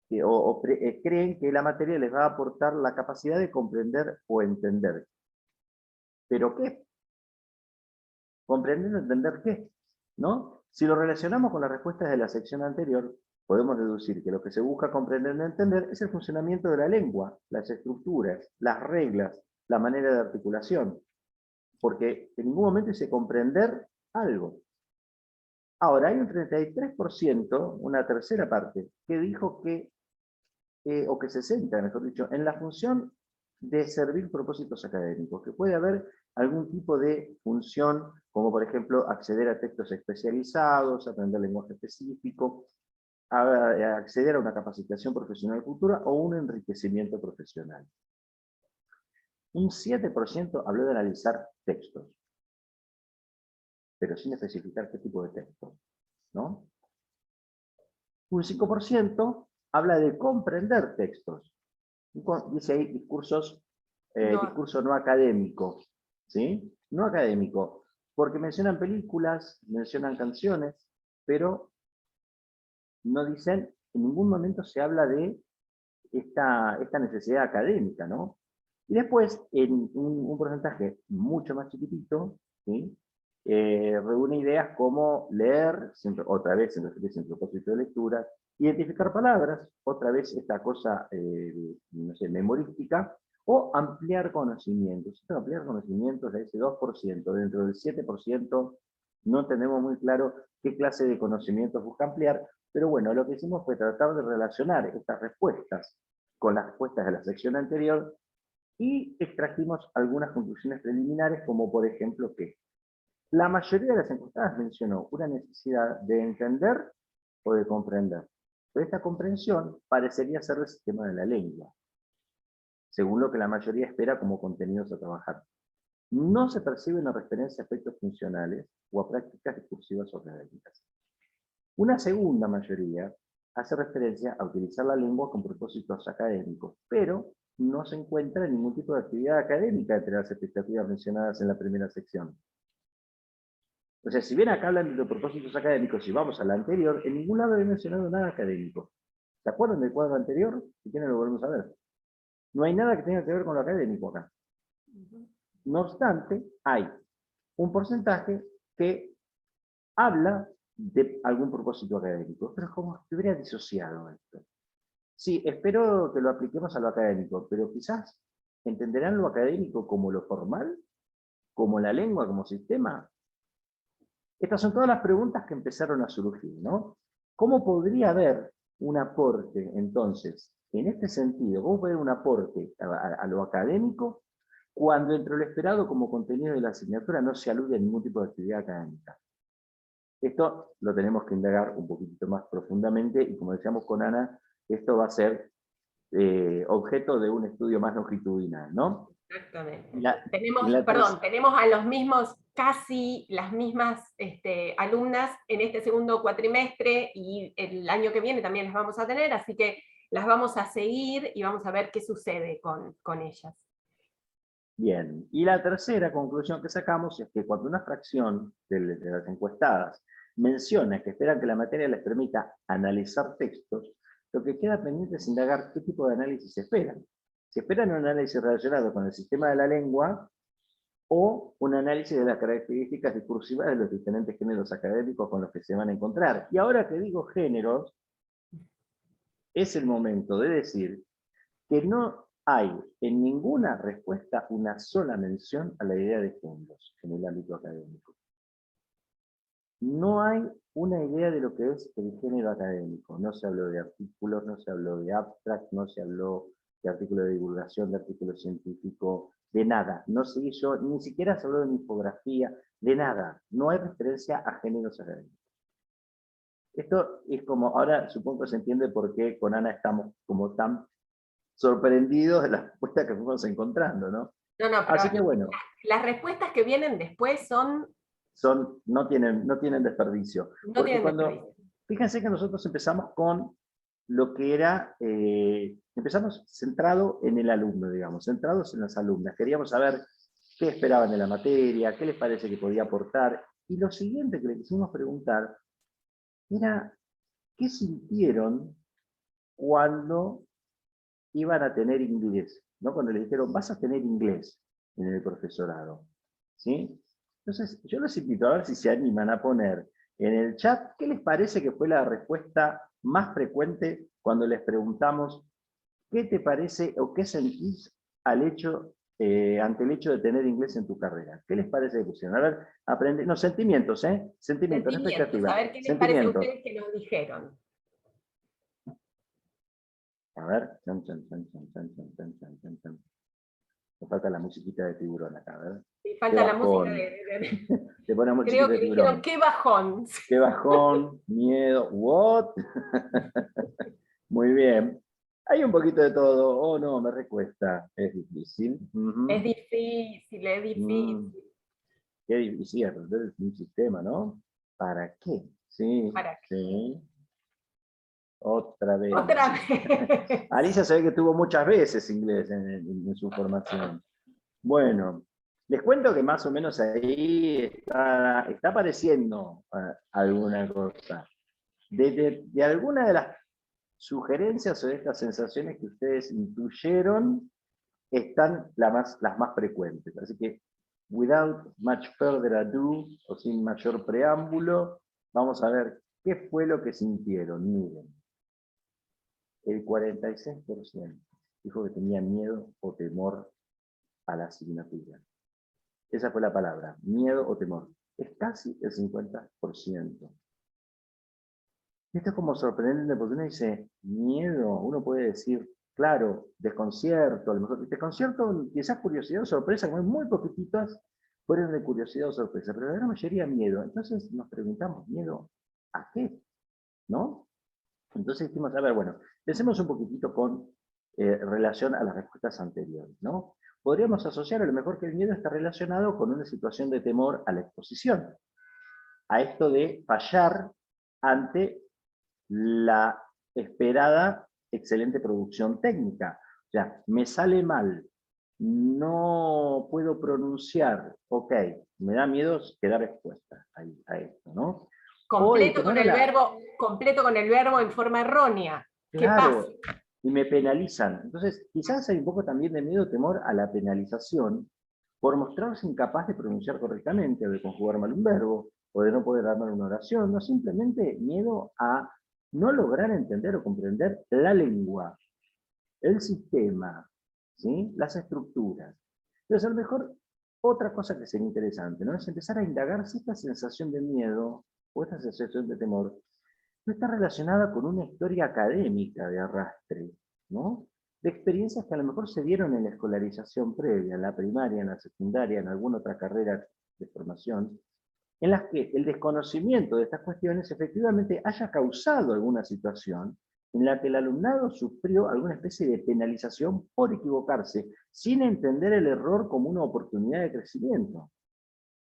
creen que la materia les va a aportar la capacidad de comprender o entender. ¿Pero qué? ¿Comprender o entender qué? ¿No? Si lo relacionamos con las respuestas de la sección anterior, podemos deducir que lo que se busca comprender y entender es el funcionamiento de la lengua, las estructuras, las reglas, la manera de articulación. Porque en ningún momento dice comprender algo. Ahora, hay un 33%, una tercera parte, que dijo que, o que se centra, mejor dicho, en la función de servir propósitos académicos, que puede haber algún tipo de función, como por ejemplo acceder a textos especializados, aprender lenguaje específico, a acceder a una capacitación profesional futura o un enriquecimiento profesional. Un 7% habló de analizar textos, pero sin especificar qué tipo de texto, ¿no? Un 5% habla de comprender textos. Dice ahí discurso no académico, ¿sí? No académico, porque mencionan películas, mencionan canciones, pero no dicen, en ningún momento se habla de esta necesidad académica, ¿no? Y después, en un porcentaje mucho más chiquitito, ¿sí? Reúne ideas como leer, siempre, otra vez en referencia en propósito de lectura, identificar palabras, otra vez esta cosa, no sé, memorística, o ampliar conocimientos. Ampliar conocimientos de ese 2%, dentro del 7%, no tenemos muy claro qué clase de conocimientos busca ampliar, pero bueno, lo que hicimos fue tratar de relacionar estas respuestas con las respuestas de la sección anterior, y extrajimos algunas conclusiones preliminares, como por ejemplo que la mayoría de las encuestadas mencionó una necesidad de entender o de comprender. Pero esta comprensión parecería ser el sistema de la lengua, según lo que la mayoría espera como contenidos a trabajar. No se percibe una referencia a aspectos funcionales o a prácticas discursivas o académicas. Una segunda mayoría hace referencia a utilizar la lengua con propósitos académicos, pero no se encuentra ningún tipo de actividad académica entre las expectativas mencionadas en la primera sección. O sea, si bien acá hablan de propósitos académicos y vamos a la anterior, en ningún lado he mencionado nada académico. ¿Se acuerdan del cuadro anterior? Si quieren lo volvemos a ver. No hay nada que tenga que ver con lo académico acá. No obstante, hay un porcentaje que habla de algún propósito académico, pero es como si hubiera disociado esto. Sí, espero que lo apliquemos a lo académico, pero quizás entenderán lo académico como lo formal, como la lengua, como sistema. Estas son todas las preguntas que empezaron a surgir, ¿no? ¿Cómo podría haber un aporte, entonces, en este sentido? ¿Cómo puede haber un aporte a lo académico cuando entre lo esperado como contenido de la asignatura no se alude a ningún tipo de actividad académica? Esto lo tenemos que indagar un poquito más profundamente y, como decíamos con Ana, esto va a ser objeto de un estudio más longitudinal, ¿no? Exactamente. Tenemos a los mismos, casi las mismas alumnas en este segundo cuatrimestre, y el año que viene también las vamos a tener, así que las vamos a seguir y vamos a ver qué sucede con ellas. Bien, y la tercera conclusión que sacamos es que cuando una fracción de las encuestadas menciona que esperan que la materia les permita analizar textos, lo que queda pendiente es indagar qué tipo de análisis esperan. Si esperan un análisis relacionado con el sistema de la lengua, o un análisis de las características discursivas de los diferentes géneros académicos con los que se van a encontrar. Y ahora que digo géneros, es el momento de decir que no hay en ninguna respuesta una sola mención a la idea de géneros en el ámbito académico. No hay una idea de lo que es el género académico. No se habló de artículos, no se habló de abstract, no se habló de artículo de divulgación, de artículo científico, de nada. No se hizo, ni siquiera se habló de infografía, de nada. No hay referencia a géneros académicos. Esto es como, ahora supongo que se entiende por qué con Ana estamos como tan sorprendidos de las respuestas que fuimos encontrando, ¿no? No, Así que bueno. Las respuestas que vienen después no tienen desperdicio. Porque fíjense que nosotros empezamos con lo que era empezamos centrado en el alumno, digamos, centrados en las alumnas. Queríamos saber qué esperaban de la materia, qué les parece que podía aportar. Y lo siguiente que le quisimos preguntar era qué sintieron cuando iban a tener inglés, ¿no? Cuando les dijeron, vas a tener inglés en el profesorado, ¿sí? Entonces, yo los invito a ver si se animan a poner en el chat qué les parece que fue la respuesta más frecuente cuando les preguntamos qué te parece o qué sentís ante el hecho de tener inglés en tu carrera. ¿Qué les parece que pusieron? A ver, aprende, no, sentimientos, ¿eh? Sentimientos, no expectativas. A ver qué les parece a ustedes que nos dijeron. A ver. Nos falta la musiquita de tiburón acá, ¿verdad? Sí, falta la música Te pone Creo que de tiburón. dijeron, qué bajón. Qué bajón, miedo, what? Muy bien. Hay un poquito de todo. Oh, no, me recuesta. Es difícil. Es difícil, es difícil. Qué difícil aprender un sistema, ¿no? ¿Para qué? Sí. ¿Para qué? Sí. Otra vez. Otra vez. Alicia se ve que tuvo muchas veces inglés en su formación. Bueno, les cuento que más o menos ahí está apareciendo alguna cosa. De alguna de las sugerencias o de estas sensaciones que ustedes intuyeron, están las más frecuentes. Así que, without much further ado, o sin mayor preámbulo, vamos a ver qué fue lo que sintieron. Miren, el 46% dijo que tenía miedo o temor a la asignatura. Esa fue la palabra, miedo o temor. Es casi el 50%. Esto es como sorprendente porque uno dice, miedo, uno puede decir, claro, desconcierto, a lo mejor desconcierto, quizás curiosidad o sorpresa, como muy poquititas, fueron de curiosidad o sorpresa, pero la gran mayoría miedo. Entonces nos preguntamos, ¿miedo a qué? ¿No? Entonces dijimos, a ver, bueno, pensemos un poquitito con relación a las respuestas anteriores, ¿no? Podríamos asociar a lo mejor que el miedo está relacionado con una situación de temor a la exposición, a esto de fallar ante la esperada excelente producción técnica. O sea, me sale mal, no puedo pronunciar, ok, me da miedo quedar expuesta a esto, ¿no? Completo con el verbo en forma errónea. Claro, ¿Qué pasa? y me penalizan. Entonces, quizás hay un poco también de miedo o temor a la penalización por mostrarse incapaz de pronunciar correctamente, o de conjugar mal un verbo, o de no poder armar una oración, no simplemente miedo a no lograr entender o comprender la lengua, el sistema, ¿sí? Las estructuras. Entonces, a lo mejor, otra cosa que sería interesante, ¿no? Es empezar a indagar si esta sensación de miedo o esta sensación de temor no está relacionada con una historia académica de arrastre, ¿no? De experiencias que a lo mejor se dieron en la escolarización previa, en la primaria, en la secundaria, en alguna otra carrera de formación, en las que el desconocimiento de estas cuestiones efectivamente haya causado alguna situación en la que el alumnado sufrió alguna especie de penalización por equivocarse, sin entender el error como una oportunidad de crecimiento.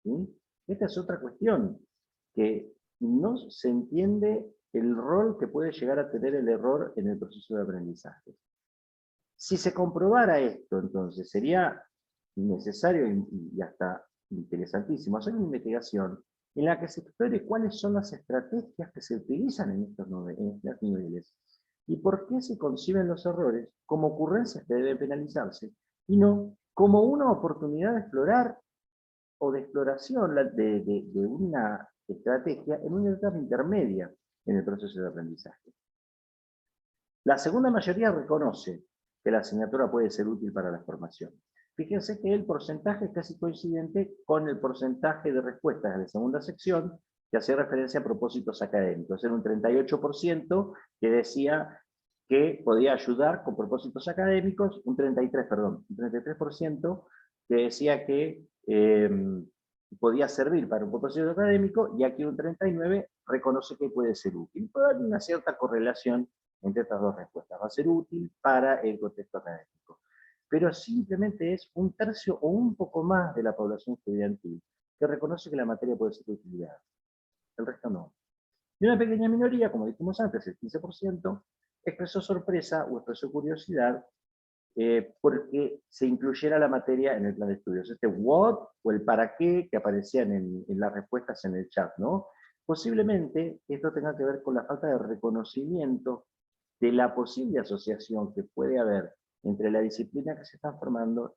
¿Sí? Esta es otra cuestión, que no se entiende el rol que puede llegar a tener el error en el proceso de aprendizaje. Si se comprobara esto, entonces, sería necesario y hasta interesantísimo hacer una investigación en la que se explore cuáles son las estrategias que se utilizan en estos niveles y por qué se conciben los errores como ocurrencias que deben penalizarse y no como una oportunidad de explorar o de exploración de una estrategia en una etapa intermedia en el proceso de aprendizaje. La segunda mayoría reconoce que la asignatura puede ser útil para la formación. Fíjense que el porcentaje es casi coincidente con el porcentaje de respuestas de la segunda sección que hacía referencia a propósitos académicos. Era un 38% que decía que podía ayudar con propósitos académicos, un 33% que decía que podía servir para un propósito académico, y aquí un 39% reconoce que puede ser útil. Puede haber una cierta correlación entre estas dos respuestas. Va a ser útil para el contexto académico. Pero simplemente es un tercio o un poco más de la población estudiantil que reconoce que la materia puede ser de utilidad. El resto no. Y una pequeña minoría, como dijimos antes, el 15%, expresó sorpresa o expresó curiosidad porque se incluyera la materia en el plan de estudios. Este what o el para qué que aparecían en las respuestas en el chat, ¿no? Posiblemente esto tenga que ver con la falta de reconocimiento de la posible asociación que puede haber entre la disciplina que se está formando,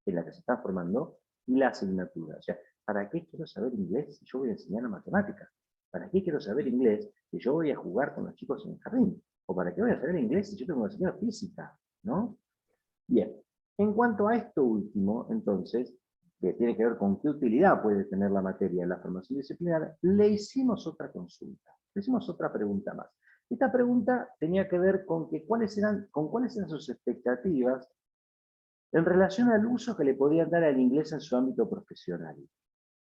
en la que se está formando, y la asignatura. O sea, ¿para qué quiero saber inglés si yo voy a enseñar matemáticas? ¿Para qué quiero saber inglés si yo voy a jugar con los chicos en el jardín? ¿O para qué voy a saber inglés si yo tengo que enseñar física? ¿No? Bien, en cuanto a esto último, entonces, que tiene que ver con qué utilidad puede tener la materia en la formación disciplinar, le hicimos otra consulta, le hicimos otra pregunta más. Esta pregunta tenía que ver con cuáles eran sus expectativas en relación al uso que le podían dar al inglés en su ámbito profesional.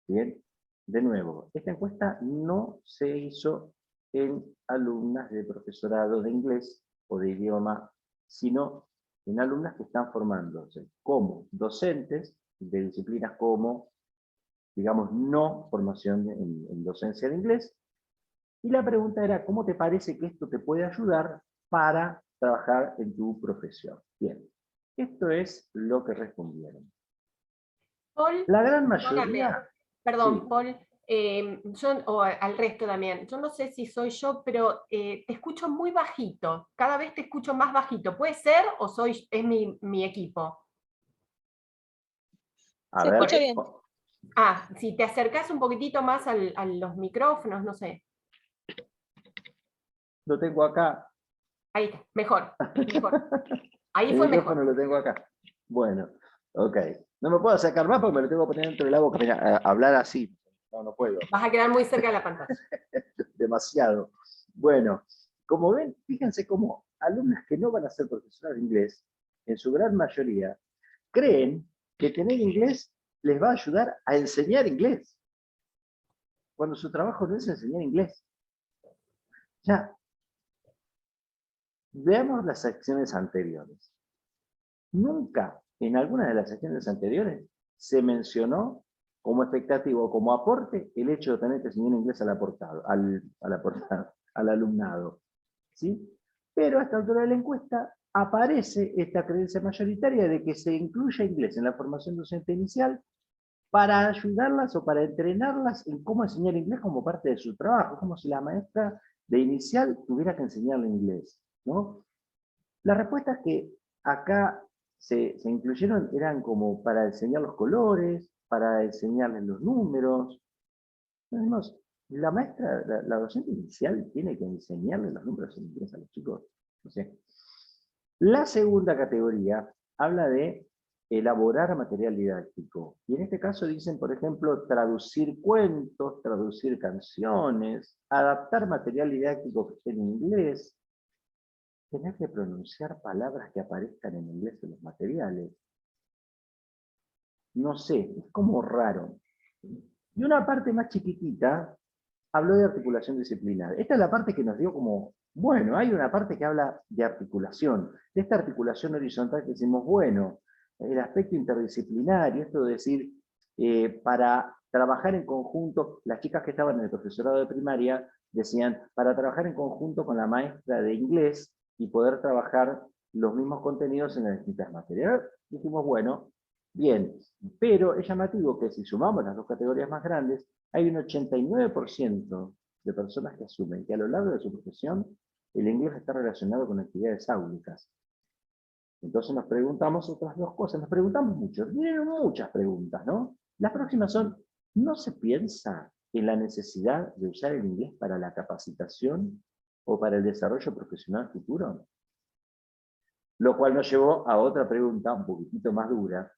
Bien, de nuevo, esta encuesta no se hizo en alumnas de profesorado de inglés o de idioma, sino en alumnas que están formándose como docentes de disciplinas como, digamos, no formación en docencia de inglés. Y la pregunta era, ¿cómo te parece que esto te puede ayudar para trabajar en tu profesión? Bien, esto es lo que respondieron. Paul, La gran perdóname, mayoría... perdón, Sí. Paul, yo, o al resto también, yo no sé si soy yo, pero te escucho muy bajito, cada vez te escucho más bajito. ¿Puede ser o es mi equipo? A Se ver, escucha bien. Ah, si te acercás un poquitito más a los micrófonos, no sé. lo tengo acá. Ahí está, mejor, mejor. Ahí El fue micrófono mejor. lo tengo acá. Bueno, ok. No me puedo sacar más porque me lo tengo que poner dentro de la boca. Mira, hablar así. No, no puedo. Vas a quedar muy cerca de la pantalla. Demasiado. Bueno, como ven, fíjense cómo alumnas que no van a ser profesoras de inglés, en su gran mayoría, creen que tener inglés les va a ayudar a enseñar inglés, cuando su trabajo no es enseñar inglés. Ya, veamos las secciones anteriores. Nunca en alguna de las secciones anteriores se mencionó como expectativa o como aporte el hecho de tener que enseñar inglés al alumnado. ¿Sí? Pero a esta altura de la encuesta aparece esta creencia mayoritaria de que se incluya inglés en la formación docente inicial para ayudarlas o para entrenarlas en cómo enseñar inglés como parte de su trabajo, como si la maestra de inicial tuviera que enseñarle inglés, ¿no? Las respuestas que acá se incluyeron eran como para enseñar los colores, para enseñarles los números. Entonces, la maestra, la docente inicial tiene que enseñarle los números en inglés a los chicos. No sé. La segunda categoría habla de elaborar material didáctico. Y en este caso dicen, por ejemplo, traducir cuentos, traducir canciones, adaptar material didáctico que esté en inglés, tener que pronunciar palabras que aparezcan en inglés en los materiales. No sé, es como raro. Y una parte más chiquitita habló de articulación disciplinar. Esta es la parte que nos dio como, bueno, hay una parte que habla de articulación, de esta articulación horizontal que decimos, bueno, el aspecto interdisciplinario, esto de decir, para trabajar en conjunto, las chicas que estaban en el profesorado de primaria decían, para trabajar en conjunto con la maestra de inglés y poder trabajar los mismos contenidos en las distintas materias. Dijimos, bueno, bien, pero es llamativo que si sumamos las dos categorías más grandes, hay un 89% de personas que asumen que a lo largo de su profesión el inglés está relacionado con actividades áulicas. Entonces nos preguntamos otras dos cosas, nos preguntamos mucho, vienen muchas preguntas, ¿no? Las próximas son, ¿no se piensa en la necesidad de usar el inglés para la capacitación o para el desarrollo profesional futuro? Lo cual nos llevó a otra pregunta un poquitito más dura.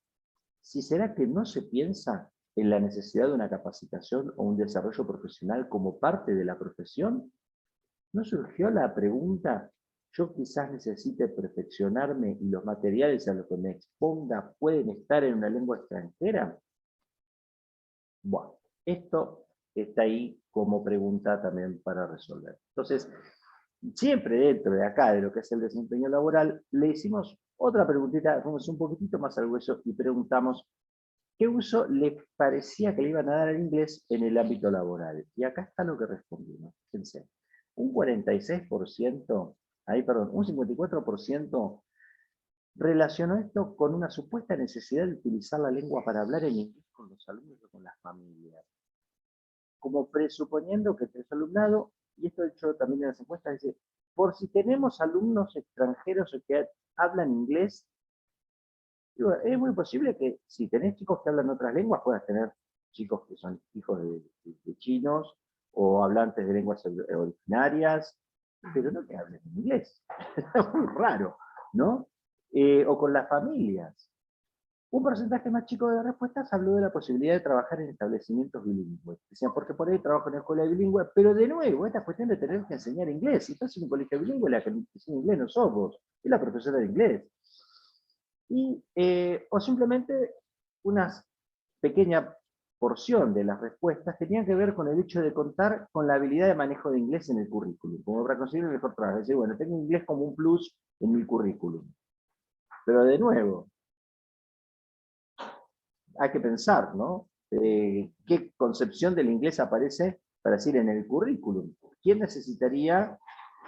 Si será que no se piensa en la necesidad de una capacitación o un desarrollo profesional como parte de la profesión, ¿no surgió la pregunta, yo quizás necesite perfeccionarme y los materiales a los que me exponga pueden estar en una lengua extranjera? Bueno, esto está ahí como pregunta también para resolver. Entonces, siempre dentro de acá, de lo que es el desempeño laboral, le hicimos otra preguntita, fuimos un poquitito más al hueso y preguntamos ¿qué uso le parecía que le iban a dar al inglés en el ámbito laboral? Y acá está lo que respondimos. Fíjense, un 46% un 54% relacionó esto con una supuesta necesidad de utilizar la lengua para hablar en inglés con los alumnos o con las familias. Como presuponiendo que el alumnado, y esto de hecho también en las encuestas dice, por si tenemos alumnos extranjeros que hablan inglés, digo, es muy posible que si tenés chicos que hablan otras lenguas, puedas tener chicos que son hijos de chinos o hablantes de lenguas originarias, pero no que hablen inglés. Es muy raro, ¿no? O con las familias. Un porcentaje más chico de respuestas habló de la posibilidad de trabajar en establecimientos bilingües. Decían, porque por ahí trabajo en la escuela bilingüe, pero de nuevo, esta cuestión de tener que enseñar inglés. Si estás en un colegio bilingüe, la que enseña inglés no sos vos, es la profesora de inglés. O simplemente una pequeña porción de las respuestas tenían que ver con el hecho de contar con la habilidad de manejo de inglés en el currículum, como para conseguir el mejor trabajo. Es decir, bueno, tengo inglés como un plus en mi currículum. Pero de nuevo, hay que pensar, ¿no? ¿Qué concepción del inglés aparece para decir en el currículum? ¿Quién necesitaría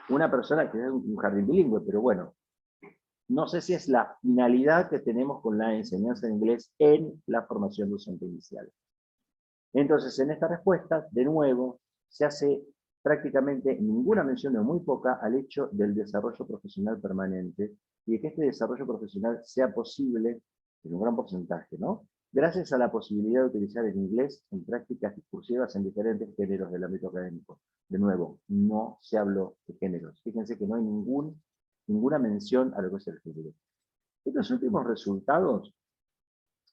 una persona que es un jardín bilingüe? Pero bueno, no sé si es la finalidad que tenemos con la enseñanza de inglés en la formación docente inicial. Entonces, en esta respuesta, de nuevo, se hace prácticamente ninguna mención o muy poca al hecho del desarrollo profesional permanente y de que este desarrollo profesional sea posible en un gran porcentaje, ¿no? Gracias a la posibilidad de utilizar el inglés en prácticas discursivas en diferentes géneros del ámbito académico. De nuevo, no se habló de géneros. Fíjense que no hay ninguna mención a lo que es el género. Estos últimos resultados,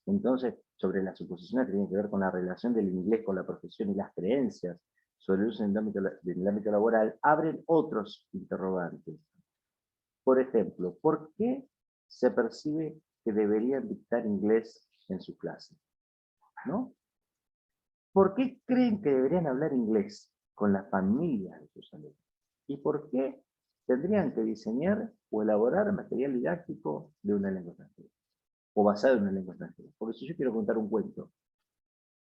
entonces, sobre las suposiciones que tienen que ver con la relación del inglés con la profesión y las creencias sobre el uso en el ámbito laboral, abren otros interrogantes. Por ejemplo, ¿por qué se percibe que deberían dictar inglés en su clase? ¿No? ¿Por qué creen que deberían hablar inglés con las familias de sus alumnos? ¿Y por qué tendrían que diseñar o elaborar material didáctico de una lengua extranjera? O basado en una lengua extranjera. Porque si yo quiero contar un cuento,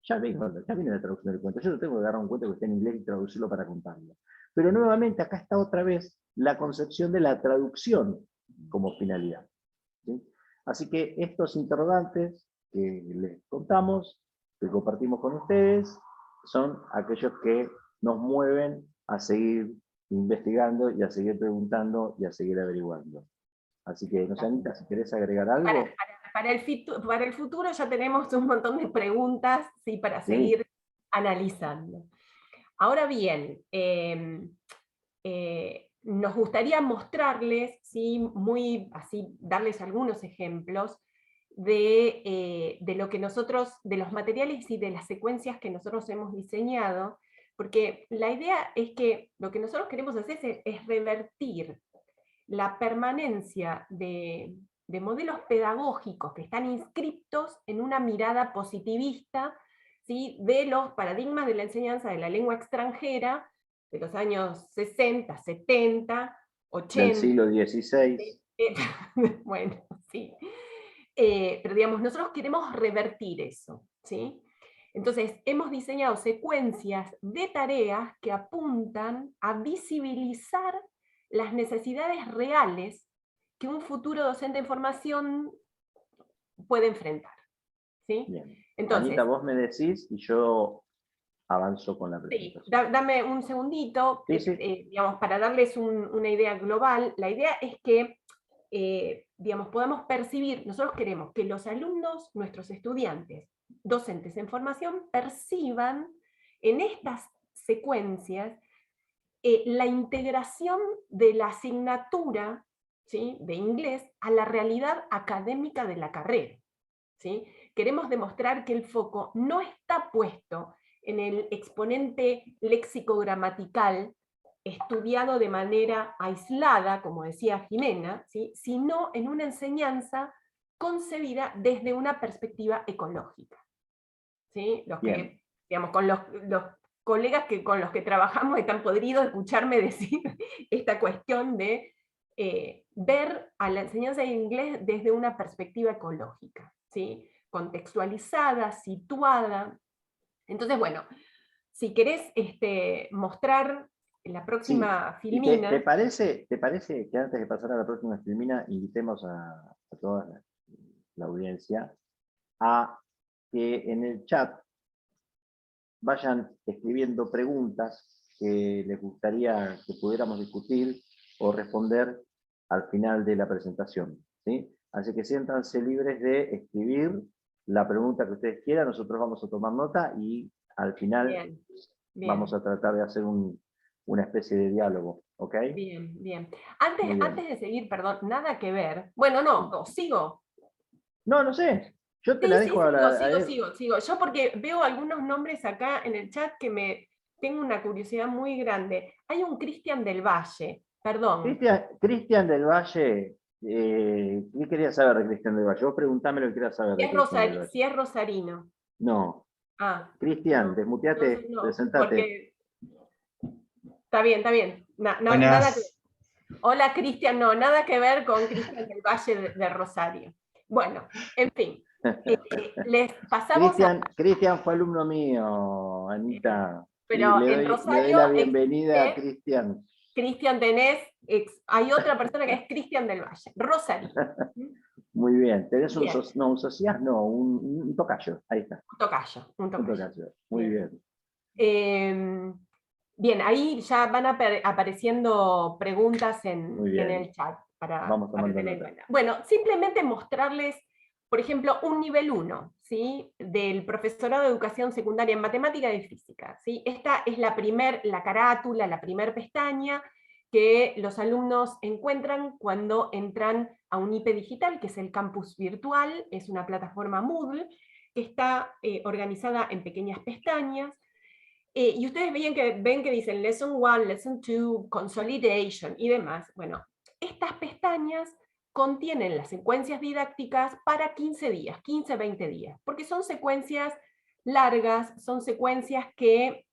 ya viene la traducción del cuento. Yo no tengo que agarrar un cuento que esté en inglés y traducirlo para contarlo. Pero nuevamente acá está otra vez la concepción de la traducción como finalidad. ¿Sí? Así que estos interrogantes que les contamos, que compartimos con ustedes, son aquellos que nos mueven a seguir investigando y a seguir preguntando y a seguir averiguando. Así que, no sé, Anita, si querés agregar algo. Para el futuro ya tenemos un montón de preguntas, ¿sí? Para seguir analizando. Ahora bien, nos gustaría mostrarles, ¿sí? Darles algunos ejemplos de lo que nosotros, de los materiales y de las secuencias que nosotros hemos diseñado, porque la idea es que lo que nosotros queremos hacer es revertir la permanencia de modelos pedagógicos que están inscriptos en una mirada positivista, ¿sí? De los paradigmas de la enseñanza de la lengua extranjera de los años 60, 70, 80. Del siglo XVI. Bueno, sí. Pero digamos, nosotros queremos revertir eso, ¿sí? Entonces, hemos diseñado secuencias de tareas que apuntan a visibilizar las necesidades reales que un futuro docente en formación puede enfrentar. ¿Sí? Bien. Entonces, Anita, vos me decís y yo avanzo con la presentación. Sí, dame un segundito, Sí. Digamos, para darles una idea global. La idea es que digamos, podamos percibir, nosotros queremos que los alumnos, nuestros estudiantes, docentes en formación, perciban en estas secuencias la integración de la asignatura, ¿sí? De inglés a la realidad académica de la carrera. ¿Sí? Queremos demostrar que el foco no está puesto en el exponente léxico-gramatical estudiado de manera aislada, como decía Jimena, ¿sí? Sino en una enseñanza concebida desde una perspectiva ecológica. ¿Sí? Digamos, con los colegas con los que trabajamos están podridos escucharme decir esta cuestión de ver a la enseñanza de inglés desde una perspectiva ecológica, ¿sí? Contextualizada, situada. Entonces, bueno, si querés mostrar la próxima ¿Y filmina. te parece que antes de pasar a la próxima filmina invitemos a toda la audiencia a que en el chat vayan escribiendo preguntas que les gustaría que pudiéramos discutir o responder al final de la presentación, ¿sí? Así que siéntanse libres de escribir la pregunta que ustedes quieran, nosotros vamos a tomar nota y al final Bien, bien. vamos a tratar de hacer una especie de diálogo, ¿ok? Bien, bien. Muy bien. Antes de seguir, perdón, nada que ver. Bueno, no, sigo. No sé. Yo te Sí, la sí, dejo a él. sigo. Yo porque veo algunos nombres acá en el chat que tengo una curiosidad muy grande. Hay un Cristian del Valle, perdón. Cristian del Valle, ¿qué querías saber de Cristian del Valle? Vos preguntame lo que quieras saber de Cristian del Valle. Si es rosarino. No. Ah, Cristian, no, desmuteate, no, presentate. porque está bien, está bien. Buenas. Nada que... Hola Cristian, no, nada que ver con Cristian del Valle de Rosario. Bueno, en fin. Les pasamos Cristian fue alumno mío, Anita. pero en Le doy Rosario la bienvenida a existe Cristian. Cristian tenés, hay otra persona que es Cristian del Valle, Rosario. Muy bien. ¿Tenés un, Bien. un social? No, un tocayo. Ahí está. Un tocayo. Un tocayo. Muy bien. Bien, ahí ya van apareciendo preguntas en el chat para tener en cuenta. Bueno, simplemente mostrarles, por ejemplo, un nivel 1, ¿sí? Del profesorado de educación secundaria en matemática y física, ¿sí? Esta es la carátula, la primer pestaña que los alumnos encuentran cuando entran a un IP digital, que es el campus virtual, es una plataforma Moodle, que está organizada en pequeñas pestañas. Y ustedes ven que dicen Lesson 1, Lesson 2, Consolidation y demás. Bueno, estas pestañas contienen las secuencias didácticas para 15 días, 15, 20 días, porque son secuencias largas, son secuencias que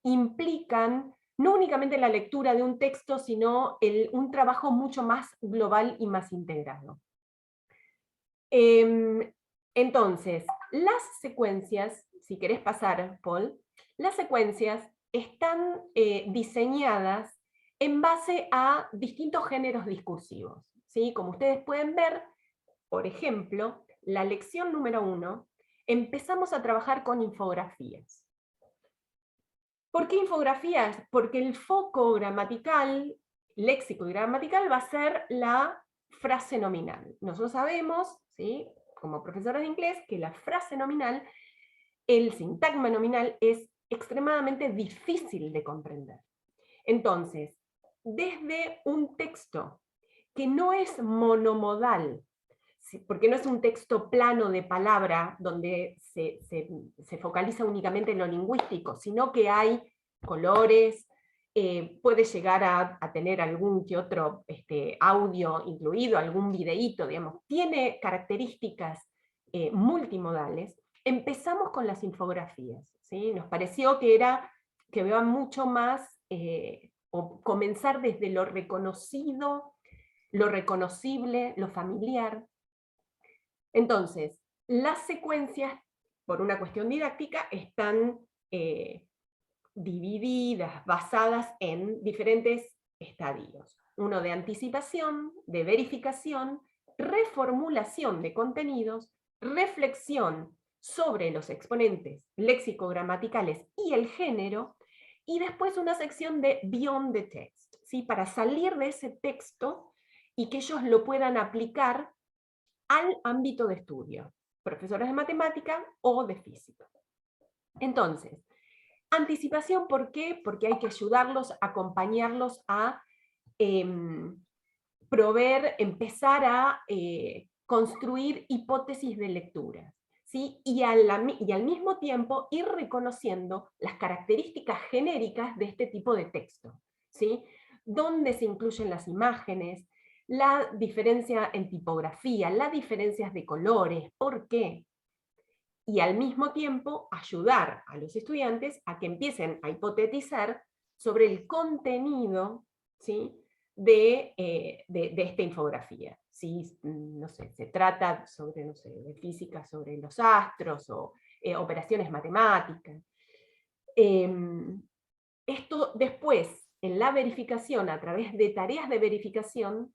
implican no únicamente la lectura de un texto, sino un trabajo mucho más global y más integrado. Entonces, las secuencias, si querés pasar, Paul, las secuencias están diseñadas en base a distintos géneros discursivos, ¿sí? Como ustedes pueden ver, por ejemplo, la lección número 1, empezamos a trabajar con infografías. ¿Por qué infografías? Porque el foco gramatical, léxico y gramatical, va a ser la frase nominal. Nosotros sabemos, ¿sí?, como profesores de inglés, que la frase nominal, el sintagma nominal, es extremadamente difícil de comprender. Entonces, desde un texto que no es monomodal, porque no es un texto plano de palabra donde se focaliza únicamente en lo lingüístico, sino que hay colores, puede llegar a tener algún que otro audio incluido, algún videíto, digamos, tiene características multimodales. Empezamos con las infografías, ¿sí? Nos pareció que iba mucho más, o comenzar desde lo reconocido, lo reconocible, lo familiar. Entonces, las secuencias, por una cuestión didáctica, están divididas, basadas en diferentes estadios. Uno de anticipación, de verificación, reformulación de contenidos, reflexión sobre los exponentes léxico-gramaticales y el género, y después una sección de Beyond the Text, ¿sí? Para salir de ese texto y que ellos lo puedan aplicar al ámbito de estudio, profesores de matemática o de física. Entonces, anticipación, ¿por qué? Porque hay que ayudarlos, acompañarlos a empezar a construir hipótesis de lectura, ¿sí? Y al mismo tiempo ir reconociendo las características genéricas de este tipo de texto, ¿sí? Dónde se incluyen las imágenes, la diferencia en tipografía, las diferencias de colores, ¿por qué? Y al mismo tiempo ayudar a los estudiantes a que empiecen a hipotetizar sobre el contenido, ¿sí?, de esta infografía. Si, no sé, se trata sobre, no sé, de física sobre los astros o operaciones matemáticas. Esto después, en la verificación, a través de tareas de verificación,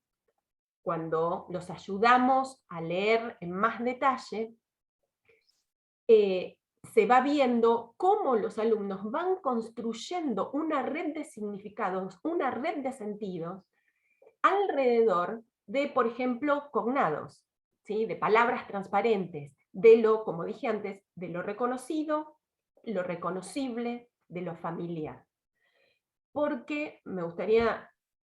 cuando los ayudamos a leer en más detalle, se va viendo cómo los alumnos van construyendo una red de significados, una red de sentidos, alrededor de, por ejemplo, cognados, ¿sí? De palabras transparentes, de lo, como dije antes, de lo reconocido, lo reconocible, de lo familiar. Porque me gustaría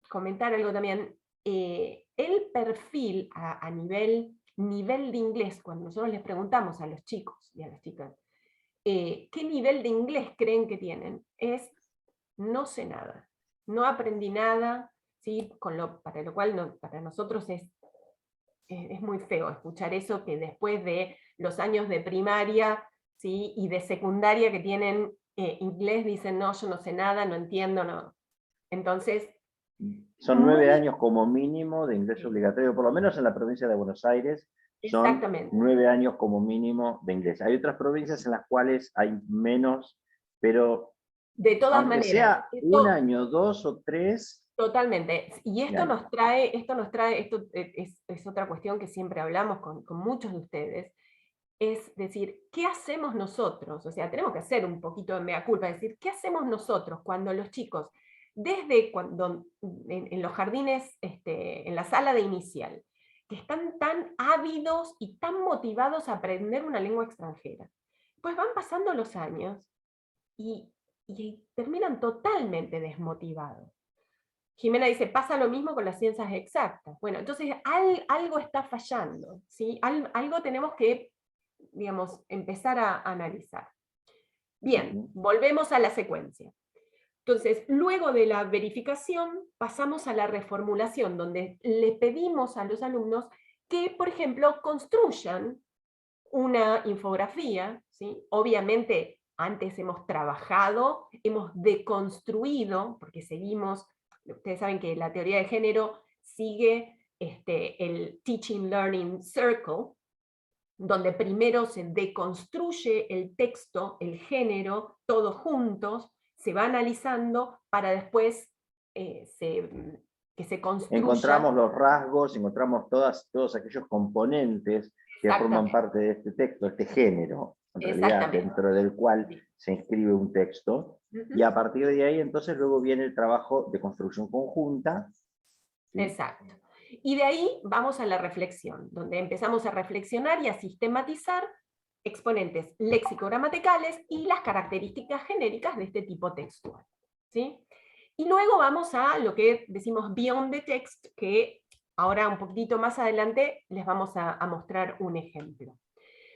comentar algo también, el perfil a nivel de inglés, cuando nosotros les preguntamos a los chicos y a las chicas, ¿qué nivel de inglés creen que tienen? Es, no sé nada, no aprendí nada, ¿sí? Para lo cual para nosotros es muy feo escuchar eso, que después de los años de primaria, ¿sí? Y de secundaria que tienen inglés, dicen, no, yo no sé nada, no entiendo, no. Entonces... Son 9 años como mínimo de inglés obligatorio, por lo menos en la provincia de Buenos Aires, son Exactamente. 9 años como mínimo de inglés. Hay otras provincias en las cuales hay menos, pero de todas aunque maneras, sea esto, 1 año, 2 o 3... Totalmente. Y esto Bien. nos trae, esto es otra cuestión que siempre hablamos con muchos de ustedes, es decir, ¿qué hacemos nosotros? O sea, tenemos que hacer un poquito de mea culpa, es decir, ¿qué hacemos nosotros cuando los chicos, desde cuando en los jardines, en la sala de inicial, que están tan ávidos y tan motivados a aprender una lengua extranjera, pues van pasando los años y terminan totalmente desmotivados? Jimena dice, pasa lo mismo con las ciencias exactas. Bueno, entonces algo está fallando, ¿sí? Algo tenemos que, digamos, empezar a analizar. Bien, volvemos a la secuencia. Entonces, luego de la verificación, pasamos a la reformulación, donde le pedimos a los alumnos que, por ejemplo, construyan una infografía, ¿sí? Obviamente, antes hemos trabajado, hemos deconstruido, porque seguimos, ustedes saben que la teoría de género sigue el Teaching Learning Circle, donde primero se deconstruye el texto, el género, todos juntos, se va analizando para después que se construya. Encontramos los rasgos, encontramos todos aquellos componentes que forman parte de este texto, este género, en realidad, dentro del cual se inscribe un texto, y a partir de ahí entonces luego viene el trabajo de construcción conjunta. ¿Sí? Exacto. Y de ahí vamos a la reflexión, donde empezamos a reflexionar y a sistematizar exponentes léxico-gramaticales y las características genéricas de este tipo textual, ¿sí? Y luego vamos a lo que decimos Beyond the Text, que ahora un poquito más adelante les vamos a mostrar un ejemplo.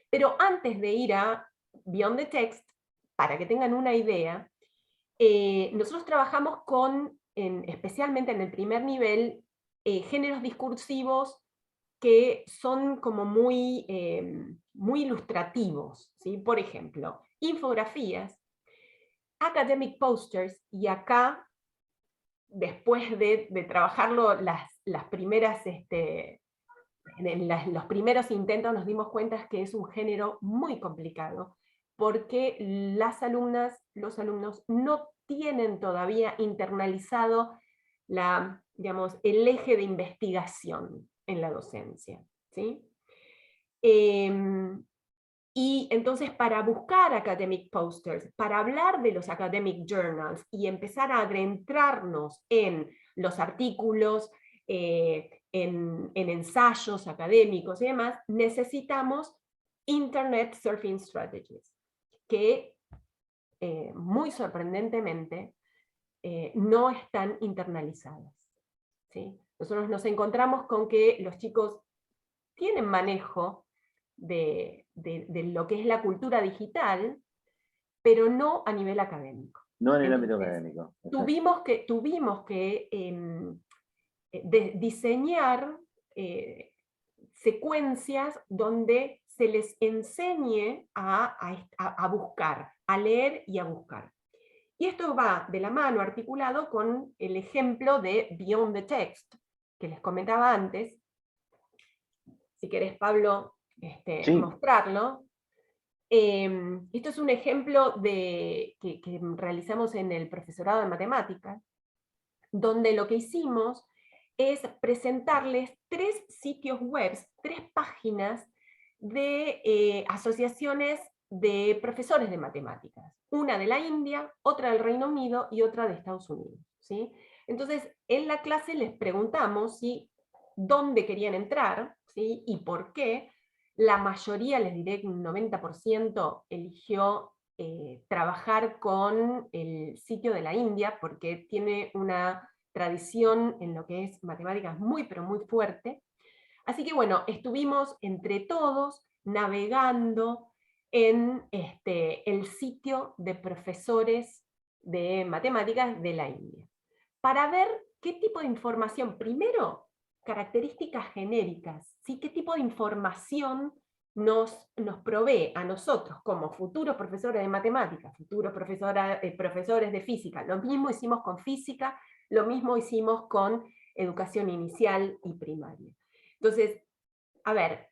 Pero antes de ir a Beyond the Text, para que tengan una idea, nosotros trabajamos con, especialmente en el primer nivel, géneros discursivos que son como muy, muy ilustrativos, ¿sí? Por ejemplo, infografías, academic posters, y acá, después de trabajarlo las primeras, los primeros intentos nos dimos cuenta que es un género muy complicado, porque las alumnas, los alumnos no tienen todavía internalizado digamos, el eje de investigación en la docencia, ¿sí? Y entonces, para buscar academic posters, para hablar de los academic journals y empezar a adentrarnos en los artículos, en ensayos académicos y demás, necesitamos Internet Surfing Strategies, que muy sorprendentemente no están internalizadas, ¿sí? Nosotros nos encontramos con que los chicos tienen manejo de lo que es la cultura digital, pero no a nivel académico. No en el ámbito académico. Tuvimos que diseñar secuencias donde se les enseñe a buscar, a leer y a buscar. Y esto va de la mano, articulado con el ejemplo de Beyond the Text, que les comentaba antes. Si querés, Pablo, sí. mostrarlo. Esto es un ejemplo que realizamos en el profesorado de matemáticas, donde lo que hicimos es presentarles 3 sitios web, 3 páginas de asociaciones de profesores de matemáticas. Una de la India, otra del Reino Unido y otra de Estados Unidos, ¿sí? Entonces, en la clase les preguntamos dónde querían entrar, ¿sí? Y por qué. La mayoría, les diré que un 90%, eligió trabajar con el sitio de la India, porque tiene una tradición en lo que es matemáticas muy, pero muy fuerte. Así que bueno, estuvimos entre todos navegando en el sitio de profesores de matemáticas de la India, para ver qué tipo de información, primero, características genéricas, ¿sí? ¿Qué tipo de información nos provee a nosotros como futuros profesores de matemáticas, futuros profesores de física? Lo mismo hicimos con física, lo mismo hicimos con educación inicial y primaria. Entonces, a ver,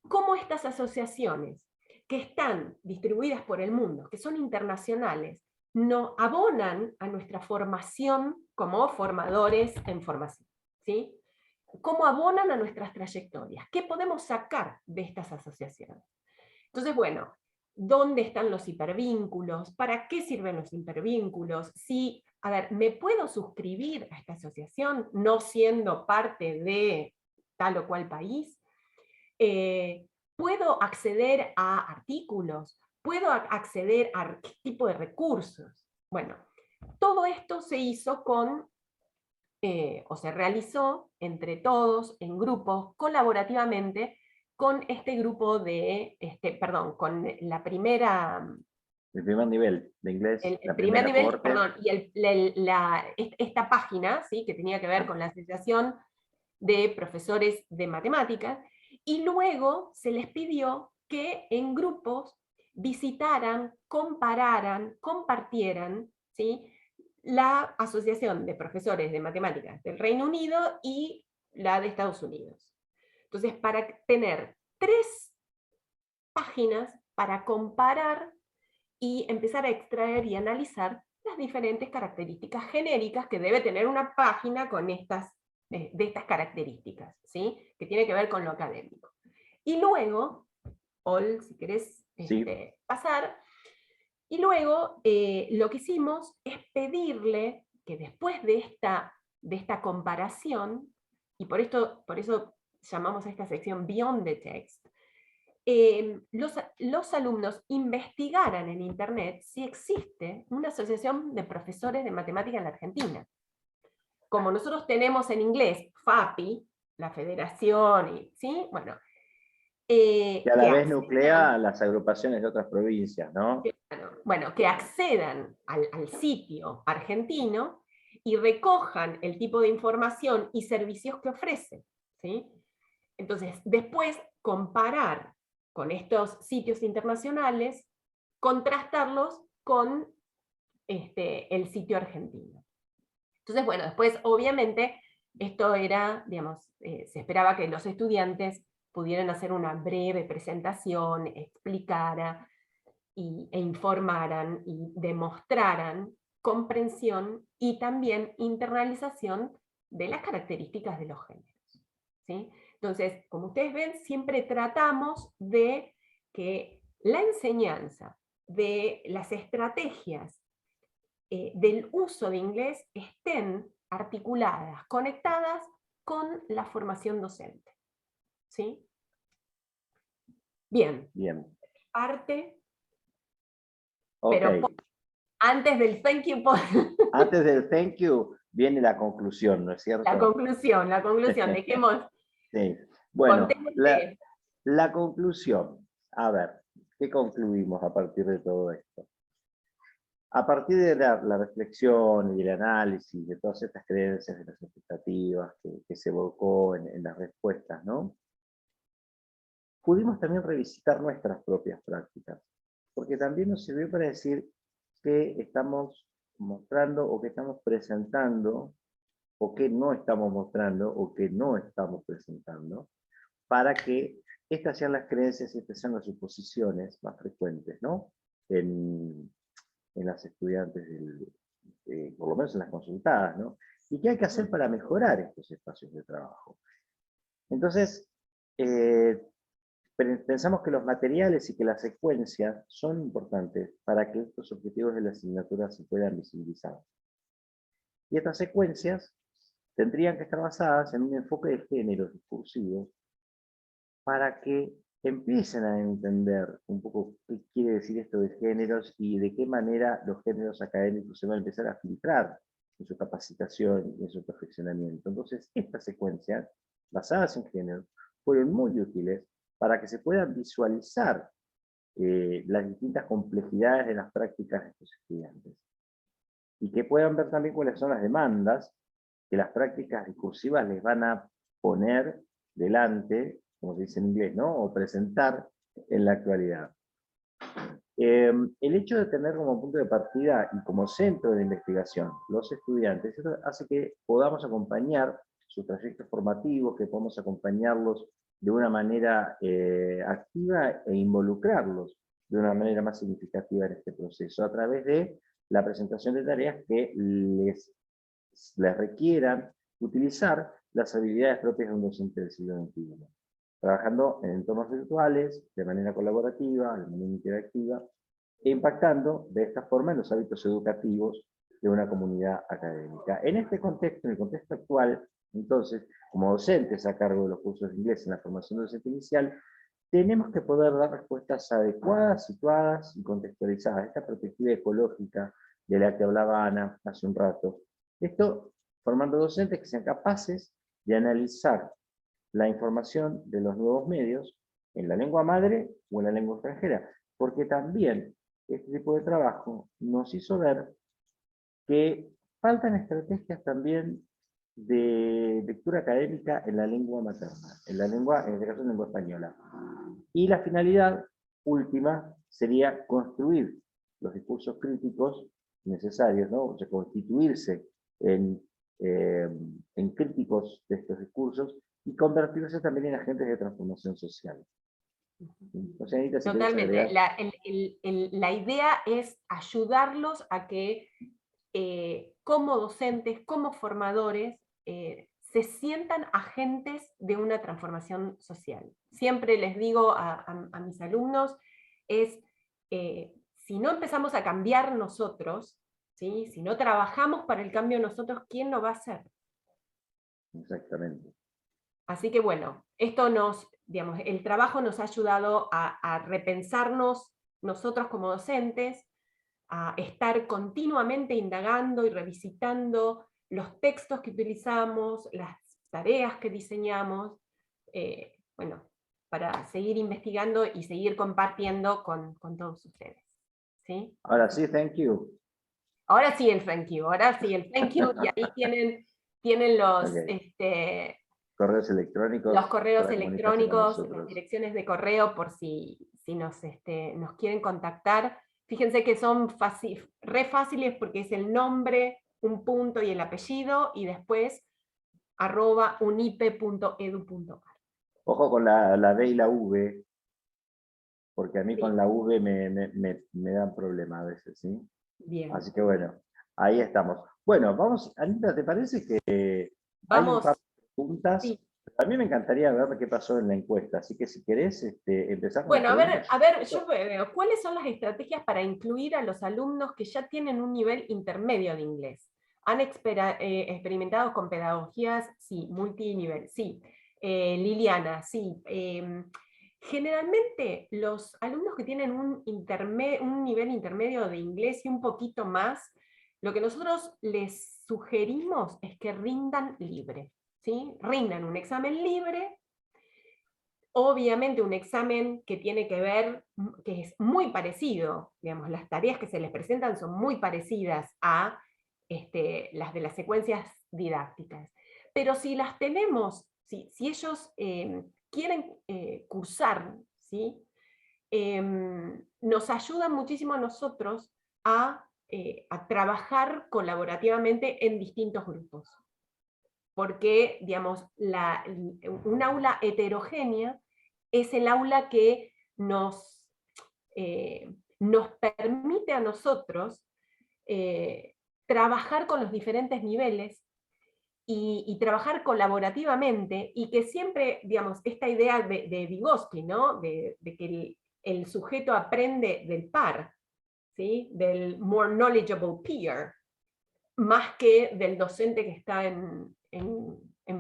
¿cómo estas asociaciones que están distribuidas por el mundo, que son internacionales, no abonan a nuestra formación como formadores en formación? ¿Sí? ¿Cómo abonan a nuestras trayectorias? ¿Qué podemos sacar de estas asociaciones? Entonces, bueno, ¿dónde están los hipervínculos? ¿Para qué sirven los hipervínculos? Si, a ver, ¿me puedo suscribir a esta asociación no siendo parte de tal o cual país? ¿Puedo acceder a artículos? ¿Puedo acceder a qué tipo de recursos? Bueno, todo esto se hizo o se realizó entre todos, en grupos, colaborativamente, con este grupo con la primera... El primer nivel de inglés, El la primer primera nivel, cohorte. perdón, y esta página, ¿sí? Que tenía que ver con la Asociación de Profesores de Matemáticas, y luego se les pidió que en grupos visitaran, compararan, compartieran, ¿sí? La Asociación de Profesores de Matemáticas del Reino Unido y la de Estados Unidos. Entonces, para tener 3 páginas para comparar y empezar a extraer y analizar las diferentes características genéricas que debe tener una página con de estas características, ¿sí? Que tiene que ver con lo académico. Y luego, Paul, si querés Sí. pasar, y luego lo que hicimos es pedirle que después de esta comparación, y por eso llamamos a esta sección Beyond the Text, los alumnos investigaran en Internet si existe una asociación de profesores de matemática en la Argentina. Como nosotros tenemos en inglés FAPI, la federación, ¿sí? Bueno, Que a la vez nuclea las agrupaciones de otras provincias, ¿no? Bueno, que accedan al sitio argentino y recojan el tipo de información y servicios que ofrece, ¿sí? Entonces, después comparar con estos sitios internacionales, contrastarlos con el sitio argentino. Entonces, bueno, después obviamente esto era, digamos, se esperaba que los estudiantes pudieran hacer una breve presentación, explicaran e informaran y demostraran comprensión y también internalización de las características de los géneros, ¿sí? Entonces, como ustedes ven, siempre tratamos de que la enseñanza de las estrategias del uso de inglés estén articuladas, conectadas con la formación docente, ¿sí? Bien. Bien. Parte, Ok. pero antes del thank you, Antes del thank you viene la conclusión, ¿no es cierto? la conclusión, dejemos... Sí. Bueno, Contémosle. la conclusión. A ver, ¿qué concluimos a partir de todo esto? A partir de la reflexión y el análisis de todas estas creencias, de las expectativas que se evocó en las respuestas, ¿no? Pudimos también revisitar nuestras propias prácticas, porque también nos sirvió para decir que estamos mostrando o que estamos presentando, o que no estamos mostrando o que no estamos presentando, para que estas sean las creencias y estas sean las suposiciones más frecuentes, ¿no? En las estudiantes, por lo menos en las consultadas, ¿no? ¿Y qué hay que hacer para mejorar estos espacios de trabajo? Entonces, pensamos que los materiales y que las secuencias son importantes para que estos objetivos de la asignatura se puedan visibilizar. Y estas secuencias tendrían que estar basadas en un enfoque de géneros discursivos para que empiecen a entender un poco qué quiere decir esto de géneros y de qué manera los géneros académicos se van a empezar a filtrar en su capacitación y en su perfeccionamiento. Entonces, estas secuencias, basadas en género, fueron muy útiles para que se puedan visualizar las distintas complejidades de las prácticas de estos estudiantes. Y que puedan ver también cuáles son las demandas que las prácticas discursivas les van a poner delante, como se dice en inglés, ¿no? O presentar en la actualidad. El hecho de tener como punto de partida y como centro de investigación los estudiantes, eso hace que podamos acompañar sus trayectos formativos, que podamos acompañarlos de una manera activa e involucrarlos de una manera más significativa en este proceso, a través de la presentación de tareas que les requieran utilizar las habilidades propias de un docente del siglo XXI, trabajando en entornos virtuales, de manera colaborativa, de manera interactiva, e impactando de esta forma en los hábitos educativos de una comunidad académica. En este contexto, en el contexto actual, entonces, como docentes a cargo de los cursos de inglés en la formación docente inicial, tenemos que poder dar respuestas adecuadas, situadas y contextualizadas. Esta perspectiva ecológica de la que hablaba Ana hace un rato. Esto formando docentes que sean capaces de analizar la información de los nuevos medios en la lengua madre o en la lengua extranjera, porque también este tipo de trabajo nos hizo ver que faltan estrategias también de lectura académica en la lengua materna, en este caso en lengua española. Y la finalidad última sería construir los discursos críticos necesarios, ¿no? O sea, constituirse en críticos de estos discursos y convertirse también en agentes de transformación social. O sea, Anita, si totalmente. La idea es ayudarlos a que como docentes, como formadores, se sientan agentes de una transformación social. Siempre les digo a mis alumnos, si no empezamos a cambiar nosotros, ¿sí? Si no trabajamos para el cambio nosotros, ¿quién lo va a hacer? Exactamente. Así que bueno, esto digamos, el trabajo nos ha ayudado a repensarnos nosotros como docentes, a estar continuamente indagando y revisitando los textos que utilizamos, las tareas que diseñamos, bueno, para seguir investigando y seguir compartiendo con todos ustedes. ¿Sí? Ahora sí, thank you. Ahora sí el thank you, y ahí tienen los, Okay. Correos electrónicos. los correos para comunicarse con electrónicos, las nosotros. direcciones de correo por si nos quieren contactar. Fíjense que son re fáciles porque es el nombre, un punto y el apellido, y después @unipe.edu.ar. Ojo con la D y la V, porque a mí Sí. con la V me dan problemas a veces, ¿sí? Bien. Así que bueno, ahí estamos. Bueno, vamos, Anita, ¿te parece que Vamos. hay un par de preguntas? Sí. A mí me encantaría ver qué pasó en la encuesta, así que si querés empezar con Bueno, las preguntas. a ver, yo veo, ¿cuáles son las estrategias para incluir a los alumnos que ya tienen un nivel intermedio de inglés? ¿Han experimentado con pedagogías? Sí. Multinivel, sí. Liliana, sí. Generalmente los alumnos que tienen un nivel intermedio de inglés y un poquito más, lo que nosotros les sugerimos es que rindan libre, ¿sí? Rindan un examen libre. Obviamente un examen que tiene que ver, que es muy parecido, digamos, las tareas que se les presentan son muy parecidas a las de las secuencias didácticas. Pero si las tenemos, si ellos quieren cursar, ¿sí? Nos ayudan muchísimo a nosotros a trabajar colaborativamente en distintos grupos. Porque, digamos, un aula heterogénea es el aula que nos permite a nosotros trabajar con los diferentes niveles y trabajar colaborativamente, y que siempre, digamos, esta idea de Vygotsky, ¿no? de que el sujeto aprende del par, ¿sí? Del more knowledgeable peer, más que del docente que está en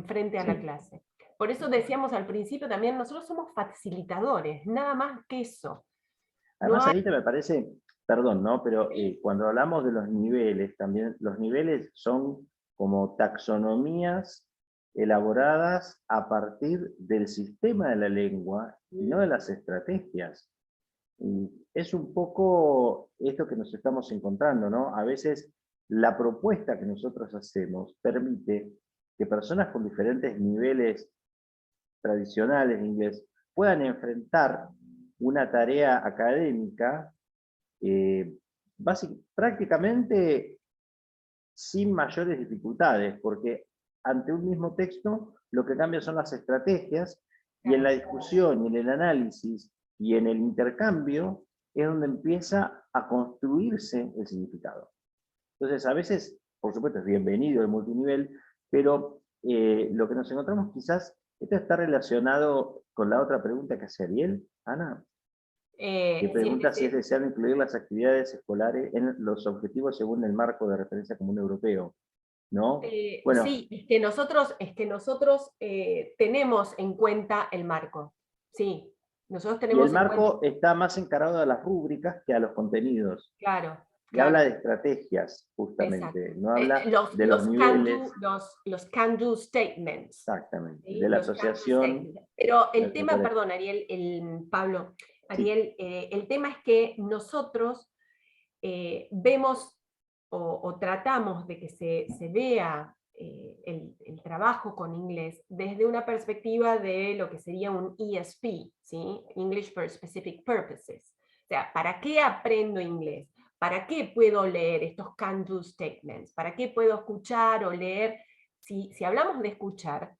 frente a la clase. Por eso decíamos al principio también, nosotros somos facilitadores, nada más que eso. Además, ahorita me parece, perdón, ¿no? Pero cuando hablamos de los niveles, también los niveles son como taxonomías elaboradas a partir del sistema de la lengua y no de las estrategias. Y es un poco esto que nos estamos encontrando, ¿no? A veces la propuesta que nosotros hacemos permite que personas con diferentes niveles tradicionales de inglés puedan enfrentar una tarea académica prácticamente sin mayores dificultades, porque ante un mismo texto lo que cambia son las estrategias, y en la discusión y en el análisis y en el intercambio es donde empieza a construirse el significado. Entonces, a veces, por supuesto, es bienvenido el multinivel, pero lo que nos encontramos quizás, esto está relacionado con la otra pregunta que hace Ariel, Ana, que pregunta si es deseable incluir las actividades escolares en los objetivos según el marco de referencia común europeo, ¿no? Bueno, sí, es que nosotros tenemos en cuenta el marco, sí. Nosotros y tenemos el marco está más encarado a las rúbricas que a los contenidos. Claro. Y habla de estrategias, justamente. Exacto. No habla de los niveles. Los can-do statements. Exactamente. ¿Sí? De la Los asociación. Pero el tema, perdón, Ariel, Pablo, Ariel, sí. El tema es que nosotros vemos o tratamos de que se vea el trabajo con inglés desde una perspectiva de lo que sería un ESP, ¿sí? English for Specific Purposes. O sea, ¿para qué aprendo inglés? ¿Para qué puedo leer estos can-do statements? ¿Para qué puedo escuchar o leer? Si hablamos de escuchar,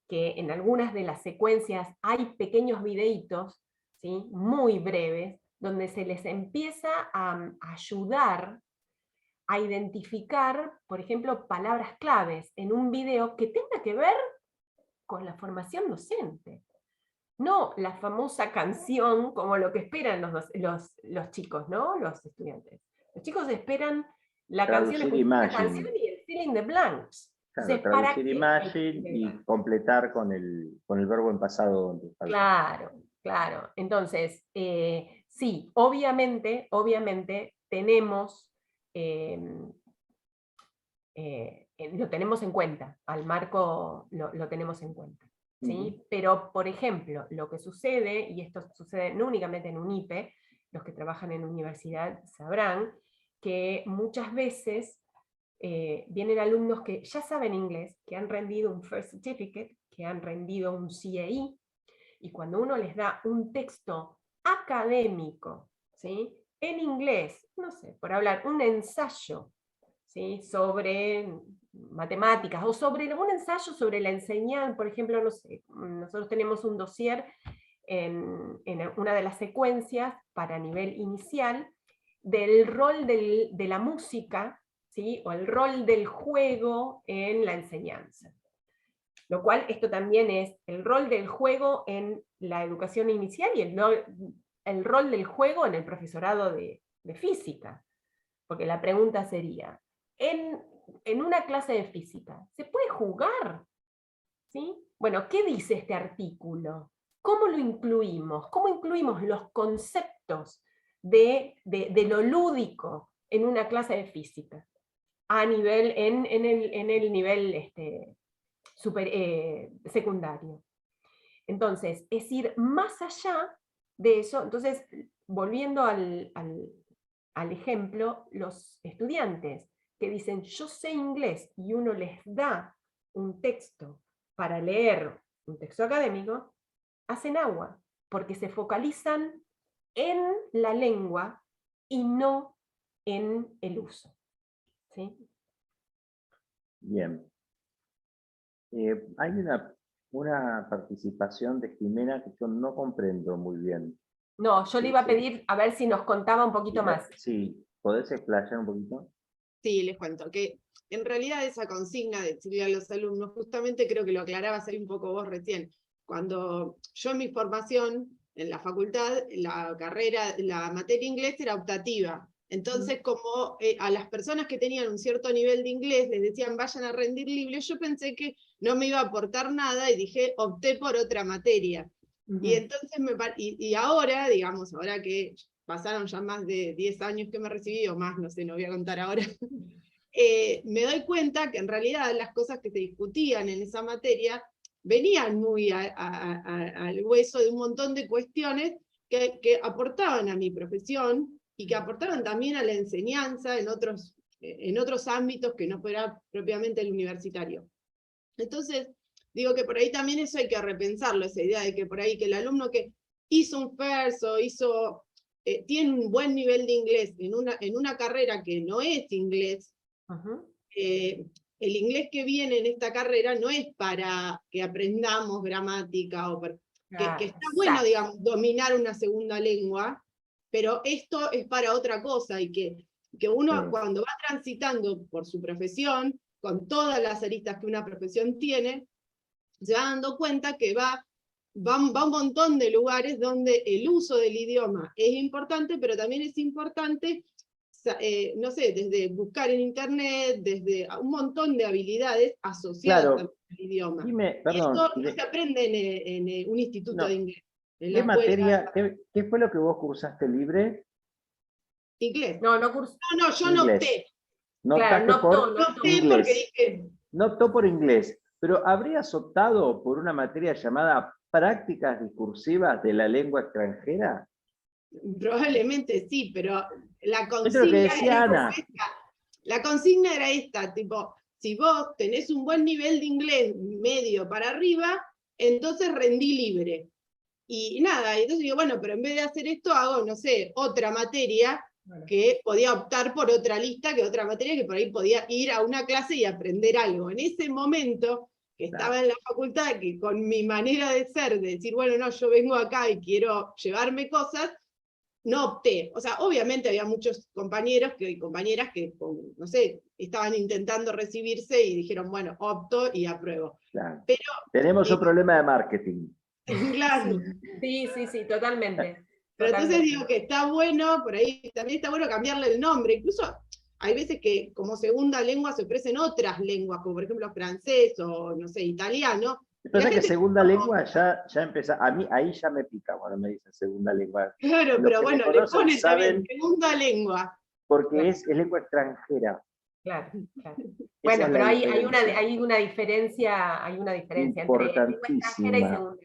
que en algunas de las secuencias hay pequeños videitos, ¿sí? Muy breves, donde se les empieza a ayudar a identificar, por ejemplo, palabras claves en un video que tenga que ver con la formación docente. No la famosa canción como lo que esperan los chicos, ¿no? Los estudiantes. Los chicos esperan la canción, la canción y el fill in the blanks. Claro, traducir imagen y completar con el verbo en pasado. Claro, claro. Entonces, sí, obviamente tenemos, lo tenemos en cuenta, al marco lo tenemos en cuenta. ¿Sí? Pero, por ejemplo, lo que sucede, y esto sucede no únicamente en UNIPE, los que trabajan en universidad sabrán, que muchas veces vienen alumnos que ya saben inglés, que han rendido un First Certificate, que han rendido un CAE, y cuando uno les da un texto académico, ¿sí? En inglés, no sé, por hablar, un ensayo, ¿sí? Sobre matemáticas, o sobre un ensayo sobre la enseñanza, por ejemplo, no sé, nosotros tenemos un dossier en una de las secuencias para nivel inicial del rol de la música, ¿sí? O el rol del juego en la enseñanza. Lo cual, esto también es el rol del juego en la educación inicial y el rol del juego en el profesorado de física. Porque la pregunta sería, en una clase de física, ¿se puede jugar? ¿Sí? Bueno, ¿qué dice este artículo? ¿Cómo lo incluimos? ¿Cómo incluimos los conceptos de lo lúdico en una clase de física? A nivel, en el nivel secundario. Entonces, es ir más allá de eso. Entonces, volviendo al ejemplo, los estudiantes que dicen, yo sé inglés, y uno les da un texto para leer, un texto académico, hacen agua, porque se focalizan en la lengua y no en el uso. ¿Sí? Bien. Hay una participación de Jimena que yo no comprendo muy bien. No, yo le iba a Sí. pedir a ver si nos contaba un poquito más. Sí, ¿podés explayar un poquito? Sí, les cuento que en realidad esa consigna de decirle a los alumnos, justamente creo que lo aclarabas ahí un poco vos recién, cuando yo en mi formación, en la facultad, la carrera, la materia inglés era optativa. Entonces, como a las personas que tenían un cierto nivel de inglés les decían vayan a rendir libre, yo pensé que no me iba a aportar nada y dije, opté por otra materia. Y entonces y ahora, digamos, ahora que pasaron ya más de 10 años que me recibí, o más, no sé, no voy a contar ahora, me doy cuenta que en realidad las cosas que se discutían en esa materia venían muy al hueso de un montón de cuestiones que aportaban a mi profesión y que aportaban también a la enseñanza en otros ámbitos que no fuera propiamente el universitario. Entonces, digo que por ahí también eso hay que repensarlo, esa idea de que por ahí que el alumno que hizo un FIRST o tiene un buen nivel de inglés en una carrera que no es inglés, el inglés que viene en esta carrera no es para que aprendamos gramática, que está bueno, digamos, dominar una segunda lengua, pero esto es para otra cosa, y que uno cuando va transitando por su profesión, con todas las aristas que una profesión tiene, se va dando cuenta que va un montón de lugares donde el uso del idioma es importante, pero también es importante, no sé, desde buscar en internet, desde un montón de habilidades asociadas al idioma. Perdón, esto no se aprende en un instituto de inglés. En ¿qué la escuela, qué fue lo que vos cursaste libre? inglés. No, yo no opté. No Claro, optaste por No opté inglés. porque dije, No optó por inglés, pero ¿habrías optado por una materia llamada prácticas discursivas de la lengua extranjera? probablemente sí, pero la Esto es lo que consigna decía Ana. La consigna era esta, tipo, si vos tenés un buen nivel de inglés medio para arriba, entonces rendí libre. Y nada, entonces digo, bueno, pero en vez de hacer esto hago, no sé, otra materia que podía optar por otra lista, que otra materia que por ahí podía ir a una clase y aprender algo. En ese momento que estaba en la facultad, que con mi manera de ser, de decir, bueno, no, yo vengo acá y quiero llevarme cosas, no opté. O sea, obviamente había muchos compañeros y compañeras que, no sé, estaban intentando recibirse y dijeron, bueno, opto y apruebo. Claro. Pero, tenemos un problema de marketing. Claro. Sí, totalmente. Pero entonces totalmente. digo que está bueno, por ahí también está bueno cambiarle el nombre. Incluso hay veces que como segunda lengua se ofrecen otras lenguas, como por ejemplo francés o, no sé, italiano. Entonces que segunda lengua ya empieza, a mí ahí ya me pica cuando me dicen segunda lengua. Claro, pero bueno, le ponen también segunda lengua. Porque es lengua extranjera. Claro. Bueno, pero hay una diferencia entre lengua extranjera y segunda lengua.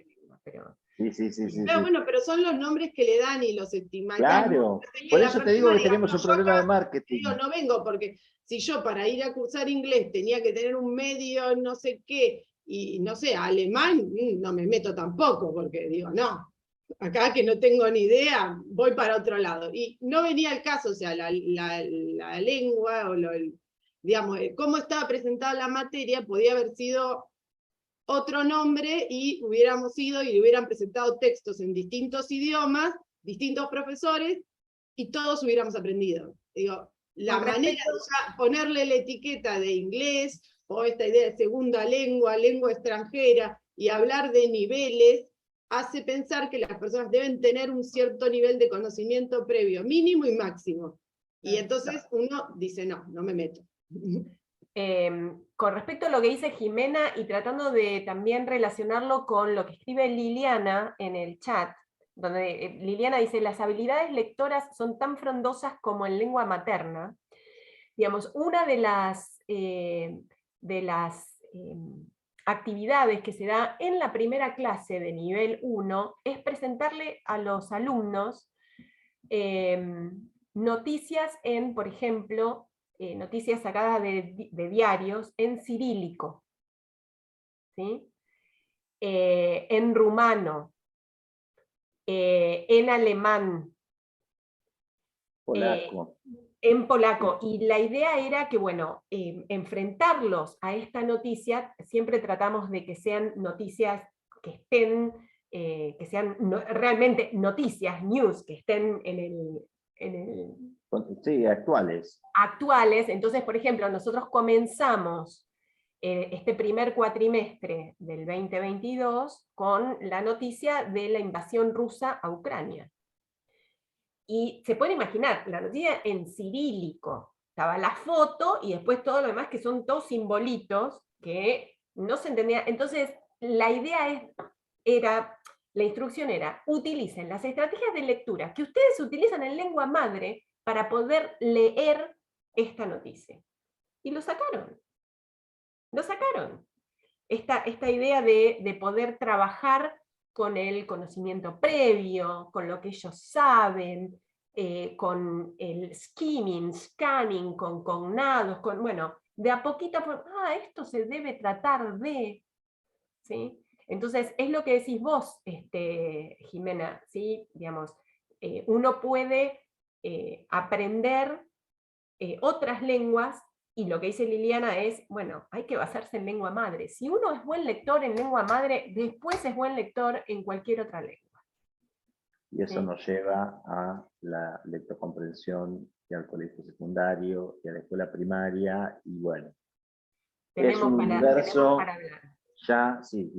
Pero... Sí. Claro, bueno, pero son los nombres que le dan y los estigmatizan. Claro, por eso te digo que tenemos un problema de marketing. Yo no vengo porque si yo para ir a cursar inglés tenía que tener un medio no sé qué, y no sé, alemán, no me meto tampoco, porque digo, no, acá que no tengo ni idea, voy para otro lado. Y no venía al caso, o sea, la lengua, o digamos, cómo estaba presentada la materia, podía haber sido otro nombre y hubiéramos ido y le hubieran presentado textos en distintos idiomas, distintos profesores, y todos hubiéramos aprendido. Digo, la manera de ponerle la etiqueta de inglés, o esta idea de segunda lengua, lengua extranjera, y hablar de niveles, hace pensar que las personas deben tener un cierto nivel de conocimiento previo, mínimo y máximo. Y entonces uno dice, no me meto. Con respecto a lo que dice Jimena, y tratando de también relacionarlo con lo que escribe Liliana en el chat, donde Liliana dice, las habilidades lectoras son tan frondosas como en lengua materna. Digamos, una de las actividades que se da en la primera clase de nivel 1 es presentarle a los alumnos noticias en, por ejemplo, noticias sacadas de diarios en cirílico, ¿sí? En rumano, en alemán, polaco. En polaco. Y la idea era que, bueno, enfrentarlos a esta noticia, siempre tratamos de que sean noticias que estén, que sean realmente noticias, news, que estén en el Sí, actuales. actuales. Entonces, por ejemplo, nosotros comenzamos este primer cuatrimestre del 2022 con la noticia de la invasión rusa a Ucrania. Y se puede imaginar, la noticia en cirílico, estaba la foto y después todo lo demás que son todos simbolitos que no se entendía. Entonces, la idea la instrucción era, utilicen las estrategias de lectura que ustedes utilizan en lengua madre para poder leer esta noticia. Y lo sacaron. Lo sacaron. Esta idea de poder trabajar con el conocimiento previo, con lo que ellos saben, con el skimming, scanning, con cognados, bueno, de a poquito, esto se debe tratar de, ¿sí? Entonces, es lo que decís vos, Jimena, ¿sí? Digamos, uno puede aprender otras lenguas, y lo que dice Liliana es, bueno, hay que basarse en lengua madre. Si uno es buen lector en lengua madre, después es buen lector en cualquier otra lengua. Y eso Sí. nos lleva a la lectocomprensión, y al colegio secundario, y a la escuela primaria, y bueno. Es un Tenemos universo, para hablar. ya, sí,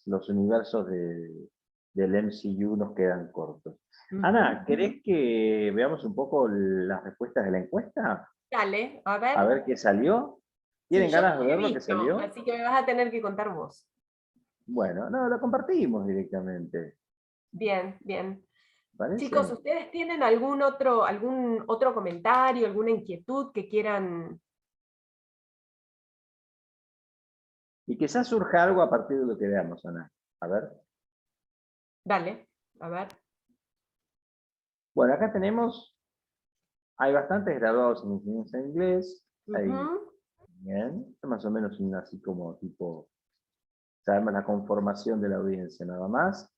los universos del MCU nos quedan cortos. Ana, ¿querés que veamos un poco las respuestas de la encuesta? Dale, a ver. A ver qué salió. Sí, ¿Tienen yo ganas no de he ver lo que visto, salió? así que me vas a tener que contar vos. Bueno, no, lo compartimos directamente. Bien, bien. ¿Parece? Chicos, ¿ustedes tienen algún otro comentario, alguna inquietud que quieran? Y quizás surja algo a partir de lo que veamos, Ana. A ver. Dale, a ver. Bueno, acá hay bastantes graduados en enseñanza de inglés. Bien, más o menos así como tipo, sabemos la conformación de la audiencia nada más.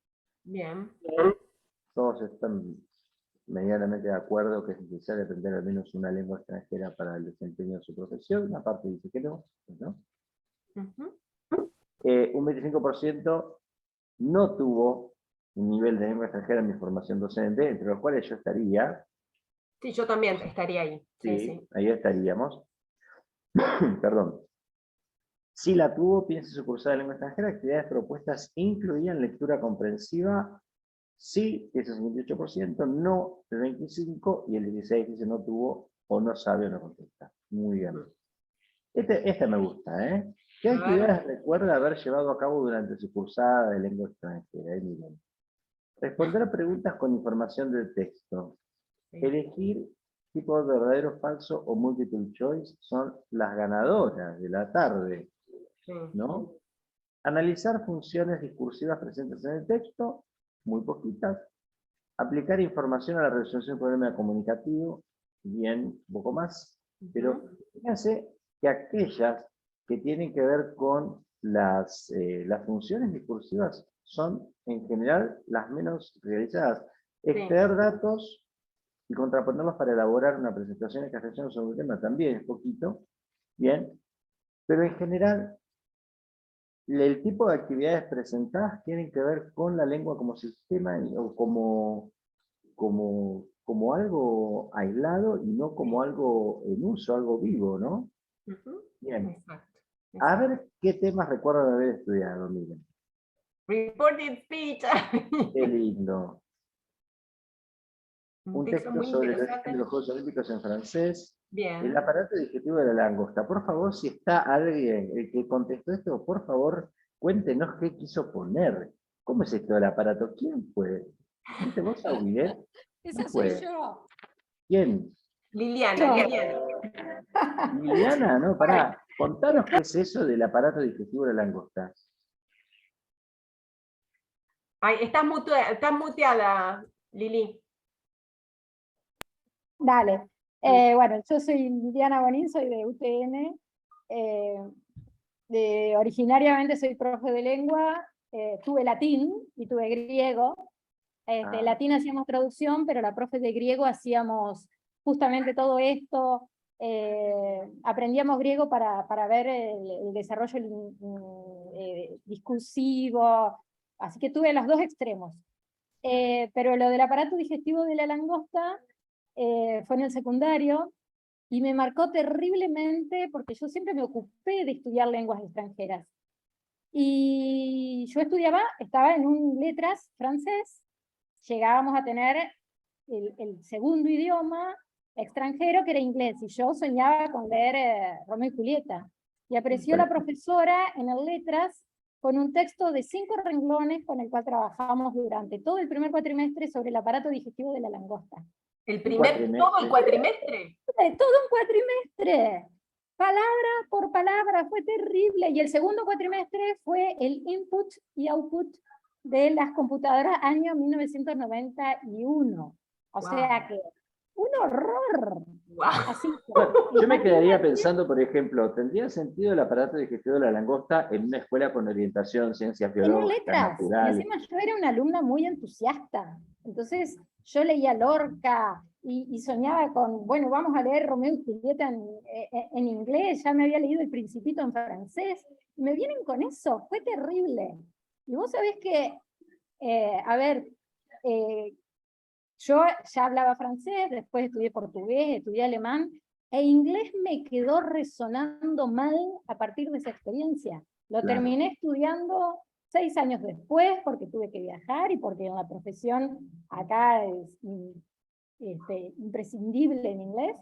Bien. Todos están medianamente de acuerdo que es necesario aprender al menos una lengua extranjera para el desempeño de su profesión. Una parte dice que no, ¿no? Un 25% no tuvo un nivel de lengua extranjera en mi formación docente, entre los cuales yo estaría. Sí, yo también estaría ahí. Sí, Sí, sí. ahí estaríamos. Perdón. Si la tuvo, piense su cursada de lengua extranjera, actividades propuestas incluían lectura comprensiva, sí, ese 58%, no, el 25%, y el 16% dice no tuvo, o no sabe o no contesta. Muy bien. Este me gusta, ¿eh? ¿Qué actividades recuerda haber llevado a cabo durante su cursada de lengua extranjera? Miren. Responder preguntas con información del texto. Sí. Elegir tipo de verdadero, falso o multiple choice son las ganadoras de la tarde, Sí. ¿no? Analizar funciones discursivas presentes en el texto, muy poquitas. Aplicar información a la resolución del problema comunicativo, bien, un poco más. Pero fíjense que aquellas que tienen que ver con las funciones discursivas son en general las menos realizadas. Extraer datos y contraponerlos para elaborar una presentación de castellano sobre un tema también es poquito, bien, pero en general el tipo de actividades presentadas tienen que ver con la lengua como sistema o como algo aislado y no como algo en uso, algo vivo, ¿no? Bien. Exacto. A ver qué temas recuerdo de haber estudiado, miren. Reported speech. Qué lindo. Un Un texto texto muy sobre el origen interesante. de los Juegos Olímpicos en francés. Bien. El aparato digestivo de la langosta. Por favor, si está alguien que contestó esto, por favor, cuéntenos qué quiso poner. ¿Cómo es esto del aparato? ¿Quién fue? ¿Viste vos, Aguilet? Esa soy yo. ¿Quién? Liliana, Yo. Liliana. Liliana, no, pará. Contanos qué es eso del aparato digestivo de la langosta. Ay, estás muteada, Lili. Dale. Bueno, yo soy Liliana Bonín, soy de UTN. Originariamente soy profe de lengua, tuve latín y tuve griego. Latín hacíamos traducción, pero la profe de griego hacíamos justamente todo esto. Aprendíamos griego para ver el desarrollo discursivo, así que tuve los dos extremos. Pero lo del aparato digestivo de la langosta fue en el secundario, y me marcó terriblemente porque yo siempre me ocupé de estudiar lenguas extranjeras. Y yo estaba en un letras francés, llegábamos a tener el segundo idioma extranjero, que era inglés, y yo soñaba con leer Romeo y Julieta. Y apareció la profesora en el letras con un texto de 5 renglones con el cual trabajamos durante todo el primer cuatrimestre sobre el aparato digestivo de la langosta. ¿Todo el cuatrimestre? Todo un cuatrimestre, palabra por palabra, fue terrible. Y el segundo cuatrimestre fue el input y output de las computadoras año 1991. O sea que, un horror. Wow. Así que, Yo me quedaría pensando, por ejemplo, ¿tendría sentido el aparato digestivo de la langosta en una escuela con orientación, ciencias en biológicas, letras, y naturales? encima yo era una alumna muy entusiasta. Entonces yo leía Lorca y soñaba con, bueno, vamos a leer Romeo y Julieta en inglés, ya me había leído El Principito en francés, y me vienen con eso, fue terrible. Y vos sabés que, yo ya hablaba francés, después estudié portugués, estudié alemán, e inglés me quedó resonando mal a partir de esa experiencia. Lo Claro. terminé estudiando 6 años después, porque tuve que viajar y porque en la profesión acá es imprescindible en inglés,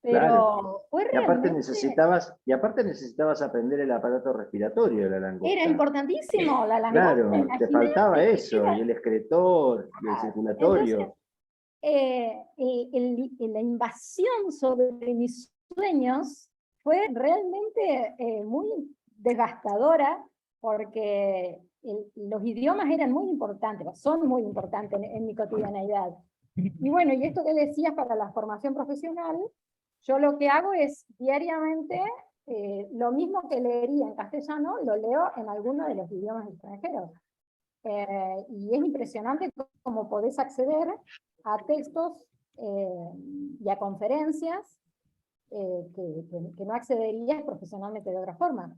pero Claro. fue Y aparte realmente... necesitabas aprender el aparato respiratorio de la langosta. Era importantísimo, la langosta. Claro, te imagínate, faltaba eso, era- y el excretor, y el Entonces, circulatorio. la invasión sobre mis sueños fue realmente muy devastadora, porque los idiomas eran muy importantes, son muy importantes en mi cotidianeidad. Y bueno, y esto que decías para la formación profesional, yo lo que hago es diariamente, lo mismo que leería en castellano, lo leo en alguno de los idiomas extranjeros. Y es impresionante cómo podés acceder a textos y a conferencias que no accederías profesionalmente de otra forma.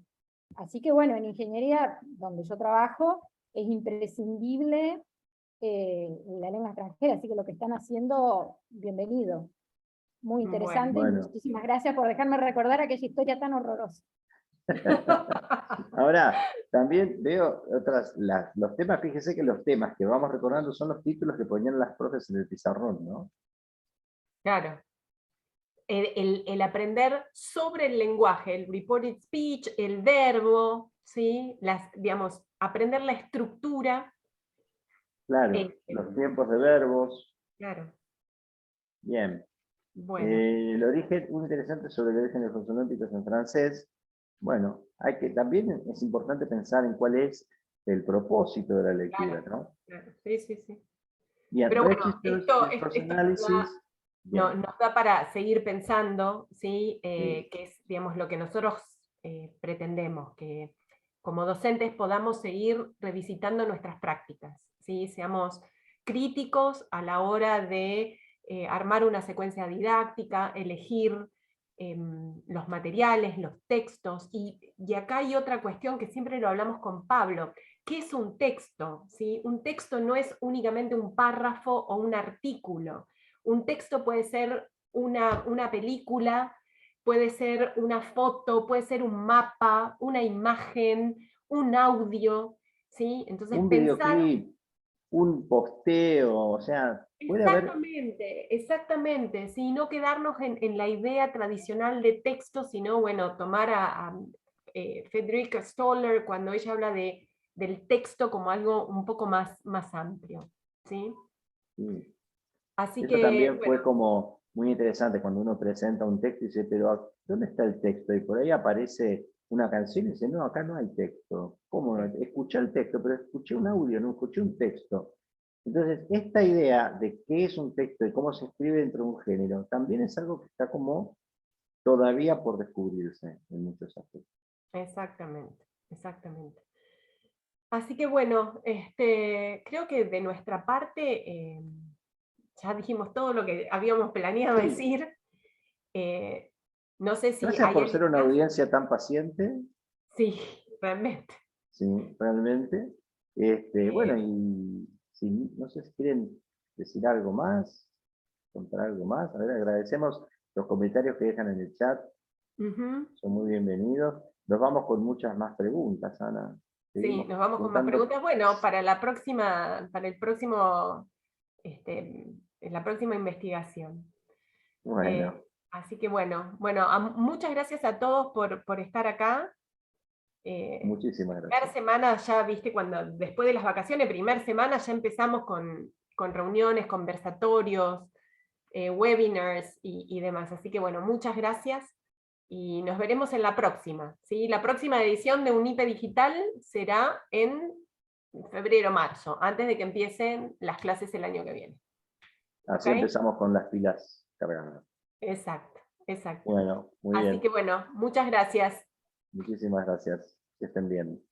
Así que bueno, en ingeniería, donde yo trabajo, es imprescindible la lengua extranjera, así que lo que están haciendo, bienvenido. Muy interesante, y Bueno. muchísimas gracias por dejarme recordar aquella historia tan horrorosa. Ahora, también veo los temas, fíjese que los temas que vamos recordando son los títulos que ponían las profes en el pizarrón, ¿no? Claro. El aprender sobre el lenguaje, el reported speech, el verbo, ¿sí? Digamos, aprender la estructura. Claro, los tiempos de verbos. Claro. Bien. Bueno. El origen, muy interesante sobre el origen de los consonánticos en francés. Bueno, también es importante pensar en cuál es el propósito de la lectura, Claro, ¿no? claro. Sí. Bien, Pero bueno, registros, esto personalysis. nos da para seguir pensando, ¿sí? Que es, digamos, lo que nosotros pretendemos, que como docentes podamos seguir revisitando nuestras prácticas, ¿sí? Seamos críticos a la hora de armar una secuencia didáctica, elegir los materiales, los textos, y acá hay otra cuestión que siempre lo hablamos con Pablo. ¿Qué es un texto? ¿Sí? Un texto no es únicamente un párrafo o un artículo. Un texto puede ser una película, puede ser una foto, puede ser un mapa, una imagen, un audio, ¿sí? Entonces Un pensar... videoclip, un posteo, o sea, puede haber... Exactamente, ¿sí? No quedarnos en la idea tradicional de texto, sino, bueno, tomar a Frederica Stoller cuando ella habla del texto como algo un poco más amplio, ¿sí? Sí. Así Eso que, también fue bueno, como muy interesante cuando uno presenta un texto y dice, pero ¿dónde está el texto? Y por ahí aparece una canción y dice, no, acá no hay texto. ¿Cómo no? Escuché el texto, pero escuché un audio, no escuché un texto. Entonces, esta idea de qué es un texto y cómo se escribe dentro de un género, también es algo que está como todavía por descubrirse en muchos aspectos. exactamente. Así que bueno, creo que de nuestra parte ya dijimos todo lo que habíamos planeado Sí. decir. No sé si Gracias hay por ser alguien una más. audiencia tan paciente, Sí, realmente. sí, realmente. Bueno, y si, no sé si quieren decir algo más, contar algo más. A ver, agradecemos los comentarios que dejan en el chat, Ujú. son muy bienvenidos. Nos vamos con muchas más preguntas, Ana. Sí, Seguimos nos vamos con más preguntando. preguntas. Bueno, para la próxima, para el próximo, en la próxima investigación. Bueno, Así que bueno, muchas gracias a todos por estar acá. muchísimas Primera gracias. semana ya, viste, cuando después de las vacaciones, primera semana ya empezamos con reuniones, conversatorios, webinars y demás. Así que bueno, muchas gracias y nos veremos en la próxima. ¿Sí? La próxima edición de UNIPE Digital será en febrero-marzo, antes de que empiecen las clases el año que viene. Así ¿Ok? empezamos con las pilas cargadas. Exacto, exacto. Bueno, muy Así bien. que bueno, muchas gracias. Muchísimas gracias. Que estén bien.